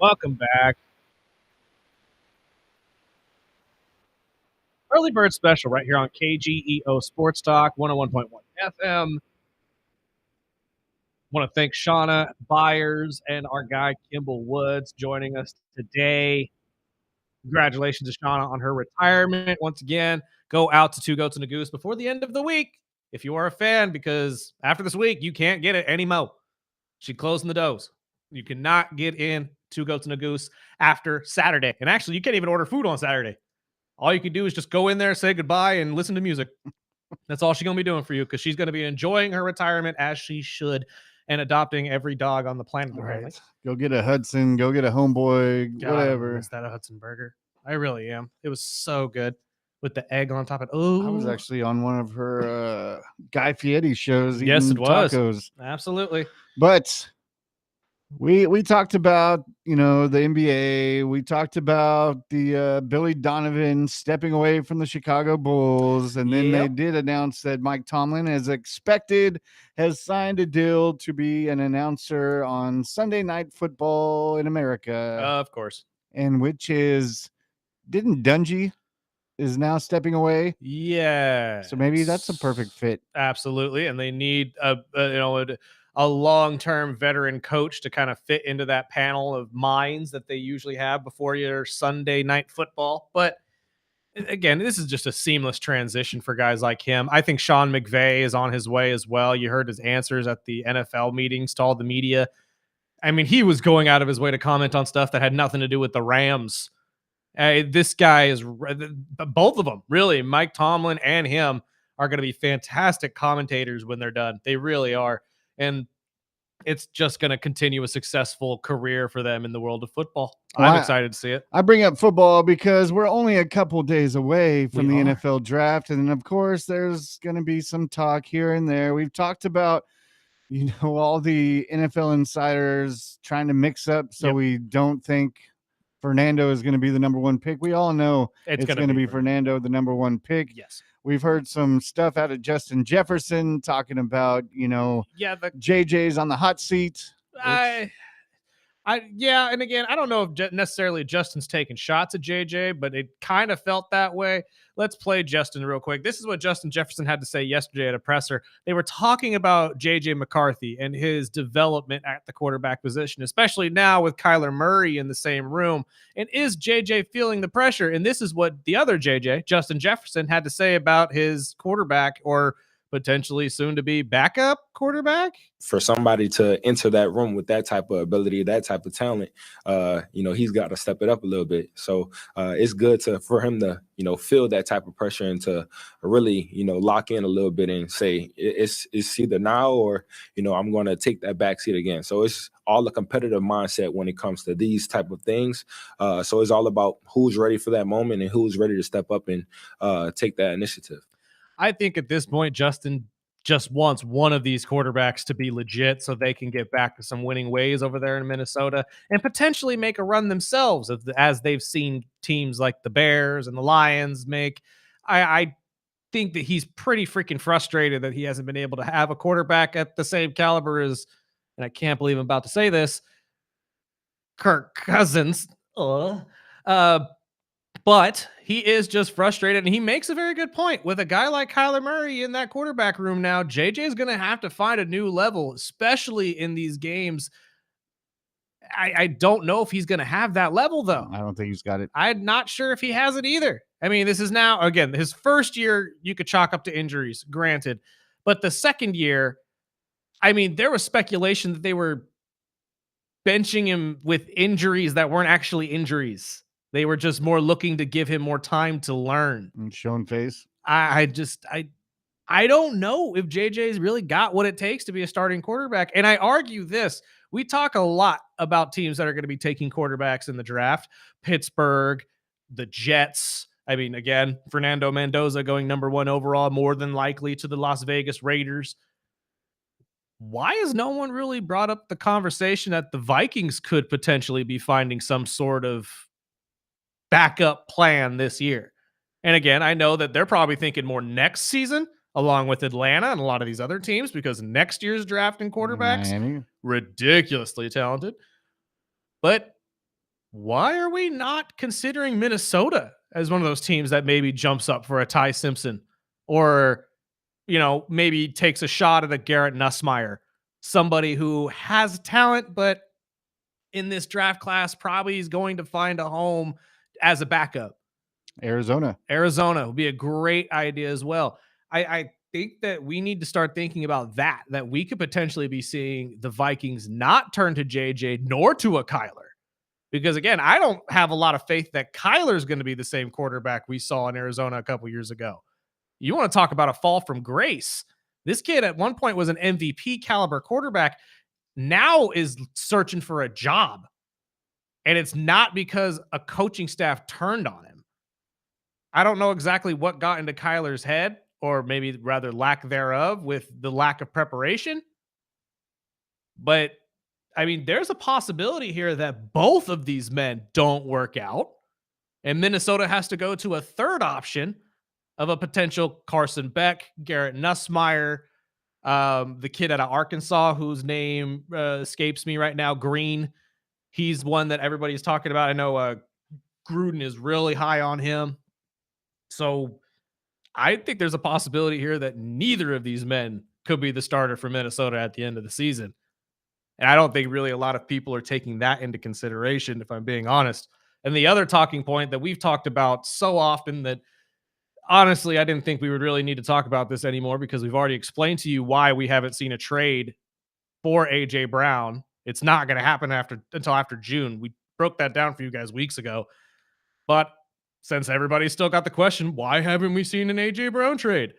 Welcome back. Early Bird Special right here on KGEO Sports Talk 101.1 FM. Want to thank Shawna Byers and our guy Kimble Woods joining us today. Congratulations to Shawna on her retirement. Once again, go out to Two Goats and a Goose before the end of the week if you are a fan, because after this week, you can't get it anymore. She's closing the doors. You cannot get in Two Goats and a Goose after Saturday. And actually, you can't even order food on Saturday. All you can do is just go in there, say goodbye, and listen to music. That's all she's going to be doing for you, because she's going to be enjoying her retirement as she should, and adopting every dog on the planet. Right. Go get a Hudson. Go get a Homeboy. God, whatever. Is that a Hudson burger? I really am. It was so good with the egg on top of it. Oh, I was actually on one of her Guy Fieri shows. Yes, it was. Tacos. Absolutely. But we talked about, the NBA. We talked about the Billy Donovan stepping away from the Chicago Bulls. And then they did announce that Mike Tomlin, as expected, has signed a deal to be an announcer on Sunday Night Football in America. Of course. And which is, didn't Dungy is now stepping away? Yeah. So maybe that's a perfect fit. Absolutely. And they need a long-term veteran coach to kind of fit into that panel of minds that they usually have before your Sunday Night Football. But again, this is just a seamless transition for guys like him. I think Sean McVay is on his way as well. You heard his answers at the NFL meetings to all the media. I mean, he was going out of his way to comment on stuff that had nothing to do with the Rams. This guy is, both of them, really, Mike Tomlin and him, are going to be fantastic commentators when they're done. They really are. And it's just going to continue a successful career for them in the world of football. Well, I'm excited to see it. I bring up football because we're only a couple days away from the NFL draft. And of course, there's going to be some talk here and there. We've talked about, all the NFL insiders trying to mix up so we don't think Fernando is going to be the number one pick. We all know it's going to be Fernando, the number one pick. Yes. We've heard some stuff out of Justin Jefferson talking about, JJ's on the hot seat. And again, I don't know if necessarily Justin's taking shots at JJ, but it kind of felt that way. Let's play Justin real quick. This is what Justin Jefferson had to say yesterday at a presser. They were talking about JJ McCarthy and his development at the quarterback position, especially now with Kyler Murray in the same room. And is JJ feeling the pressure? And this is what the other JJ, Justin Jefferson, had to say about his quarterback, or potentially soon to be backup quarterback. For somebody to enter that room with that type of ability, that type of talent, he's got to step it up a little bit. So it's good for him to, feel that type of pressure and to really, lock in a little bit and say it's either now or, I'm going to take that backseat again. So it's all a competitive mindset when it comes to these type of things. So it's all about who's ready for that moment and who's ready to step up and take that initiative. I think at this point, Justin just wants one of these quarterbacks to be legit so they can get back to some winning ways over there in Minnesota and potentially make a run themselves, as they've seen teams like the Bears and the Lions make. I think that he's pretty freaking frustrated that he hasn't been able to have a quarterback at the same caliber as, and I can't believe I'm about to say this, Kirk Cousins. But he is just frustrated, and he makes a very good point. With a guy like Kyler Murray in that quarterback room now, JJ is going to have to find a new level, especially in these games. I don't know if he's going to have that level, though. I don't think he's got it. I'm not sure if he has it either. I mean, this is now, again, his first year, you could chalk up to injuries, granted. But the second year, I mean, there was speculation that they were benching him with injuries that weren't actually injuries. They were just more looking to give him more time to learn. And showing face. I don't know if JJ's really got what it takes to be a starting quarterback. And I argue this. We talk a lot about teams that are going to be taking quarterbacks in the draft. Pittsburgh, the Jets. I mean, again, Fernando Mendoza going number 1 overall, more than likely to the Las Vegas Raiders. Why has no one really brought up the conversation that the Vikings could potentially be finding some sort of backup plan this year? And again, I know that they're probably thinking more next season, along with Atlanta and a lot of these other teams, because next year's drafting quarterbacks, Miami, ridiculously talented. But why are we not considering Minnesota as one of those teams that maybe jumps up for a Ty Simpson or, maybe takes a shot at a Garrett Nussmeier, somebody who has talent, but in this draft class probably is going to find a home as a backup. Arizona would be a great idea as well. I think that we need to start thinking about that we could potentially be seeing the Vikings not turn to JJ nor to a Kyler. Because again, I don't have a lot of faith that Kyler's going to be the same quarterback we saw in Arizona a couple years ago. You want to talk about a fall from grace. This kid at one point was an MVP caliber quarterback, now is searching for a job. And it's not because a coaching staff turned on him. I don't know exactly what got into Kyler's head, or maybe rather lack thereof, with the lack of preparation. But I mean, there's a possibility here that both of these men don't work out, and Minnesota has to go to a third option of a potential Carson Beck, Garrett Nussmeier, the kid out of Arkansas whose name escapes me right now, Green. He's one that everybody's talking about. I know Gruden is really high on him. So I think there's a possibility here that neither of these men could be the starter for Minnesota at the end of the season. And I don't think really a lot of people are taking that into consideration, if I'm being honest. And the other talking point that we've talked about so often that honestly, I didn't think we would really need to talk about this anymore, because we've already explained to you why we haven't seen a trade for AJ Brown. It's not going to happen until after June. We broke that down for you guys weeks ago. But since everybody's still got the question, why haven't we seen an AJ Brown trade?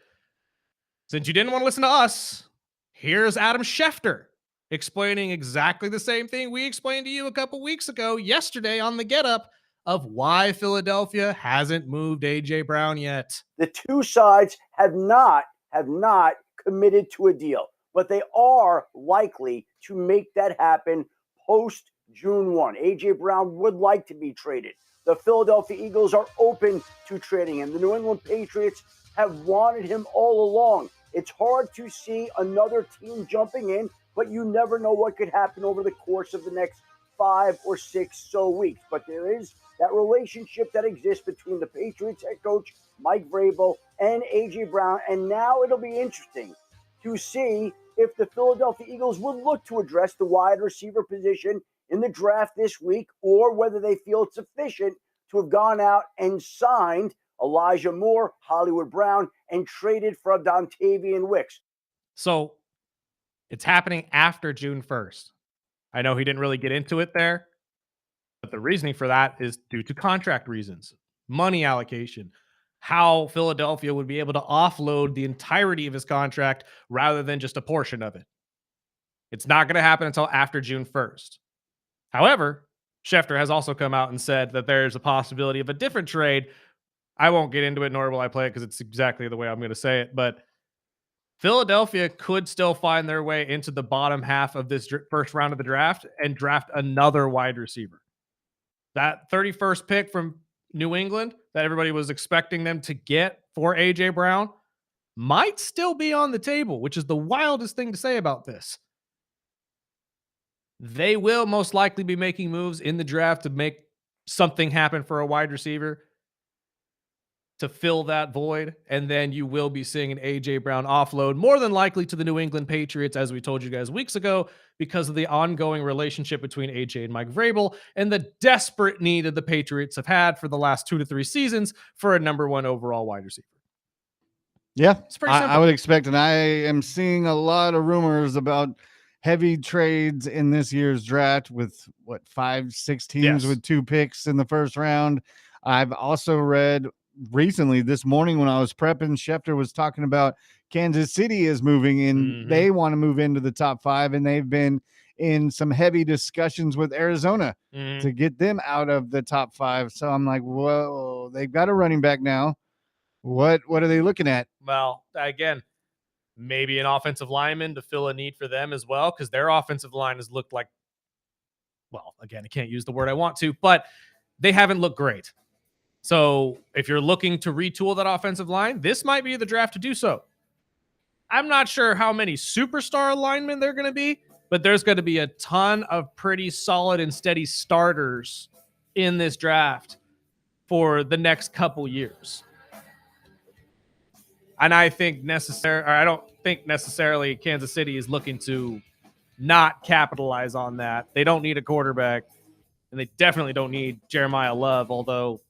Since you didn't want to listen to us, here's Adam Schefter explaining exactly the same thing we explained to you a couple weeks ago, yesterday on the Get Up, of why Philadelphia hasn't moved AJ Brown yet. The two sides have not committed to a deal, but they are likely to make that happen post June 1. AJ Brown would like to be traded. The Philadelphia Eagles are open to trading him. The New England Patriots have wanted him all along. It's hard to see another team jumping in, but you never know what could happen over the course of the next 5 or 6 weeks. But there is that relationship that exists between the Patriots head coach, Mike Vrabel, and A.J. Brown. And now it'll be interesting to see if the Philadelphia Eagles would look to address the wide receiver position in the draft this week, or whether they feel it's sufficient to have gone out and signed Elijah Moore, Hollywood Brown, and traded for Dontavian Wicks. So it's happening after June 1st. I know he didn't really get into it there, but the reasoning for that is due to contract reasons, money allocation, how Philadelphia would be able to offload the entirety of his contract rather than just a portion of it. It's not going to happen until after June 1st. However, Schefter has also come out and said that there's a possibility of a different trade. I won't get into it, nor will I play it, because it's exactly the way I'm going to say it. But Philadelphia could still find their way into the bottom half of this first round of the draft and draft another wide receiver. That 31st pick from New England that everybody was expecting them to get for A.J. Brown might still be on the table, which is the wildest thing to say about this. They will most likely be making moves in the draft to make something happen for a wide receiver to fill that void. And then you will be seeing an A.J. Brown offload, more than likely to the New England Patriots, as we told you guys weeks ago, because of the ongoing relationship between A.J. and Mike Vrabel and the desperate need that the Patriots have had for the last 2 to 3 seasons for a number 1 overall wide receiver. Yeah, it's pretty simple. I would expect, and I am seeing a lot of rumors about heavy trades in this year's draft with 5-6 teams with 2 picks in the first round. I've also read recently this morning when I was prepping, Schefter was talking about Kansas City is moving in. Mm-hmm. They want to move into the top 5, and they've been in some heavy discussions with Arizona to get them out of the top 5. So I'm like, whoa, they've got a running back now. What are they looking at? Well, again, maybe an offensive lineman to fill a need for them as well, because their offensive line has looked like, well, again, I can't use the word I want to, but they haven't looked great. So if you're looking to retool that offensive line, this might be the draft to do so. I'm not sure how many superstar linemen there are going to be, but there's going to be a ton of pretty solid and steady starters in this draft for the next couple years. And I don't think necessarily Kansas City is looking to not capitalize on that. They don't need a quarterback, and they definitely don't need Jeremiah Love, although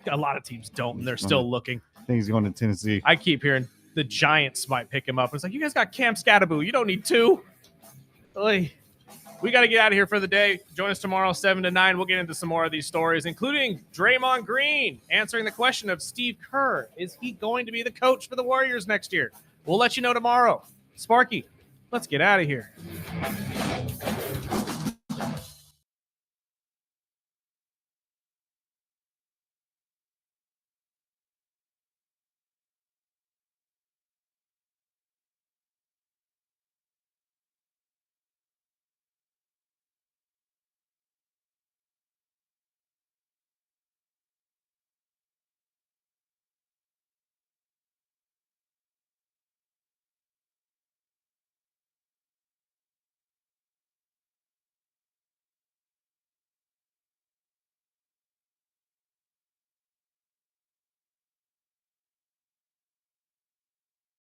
a lot of teams don't, and they're still looking. I think he's going to Tennessee. I keep hearing the Giants might pick him up. It's like, you guys got Cam Scattaboo. You don't need two. Oy. We got to get out of here for the day. Join us tomorrow, 7 to 9. We'll get into some more of these stories, including Draymond Green answering the question of Steve Kerr. Is he going to be the coach for the Warriors next year? We'll let you know tomorrow. Sparky, let's get out of here.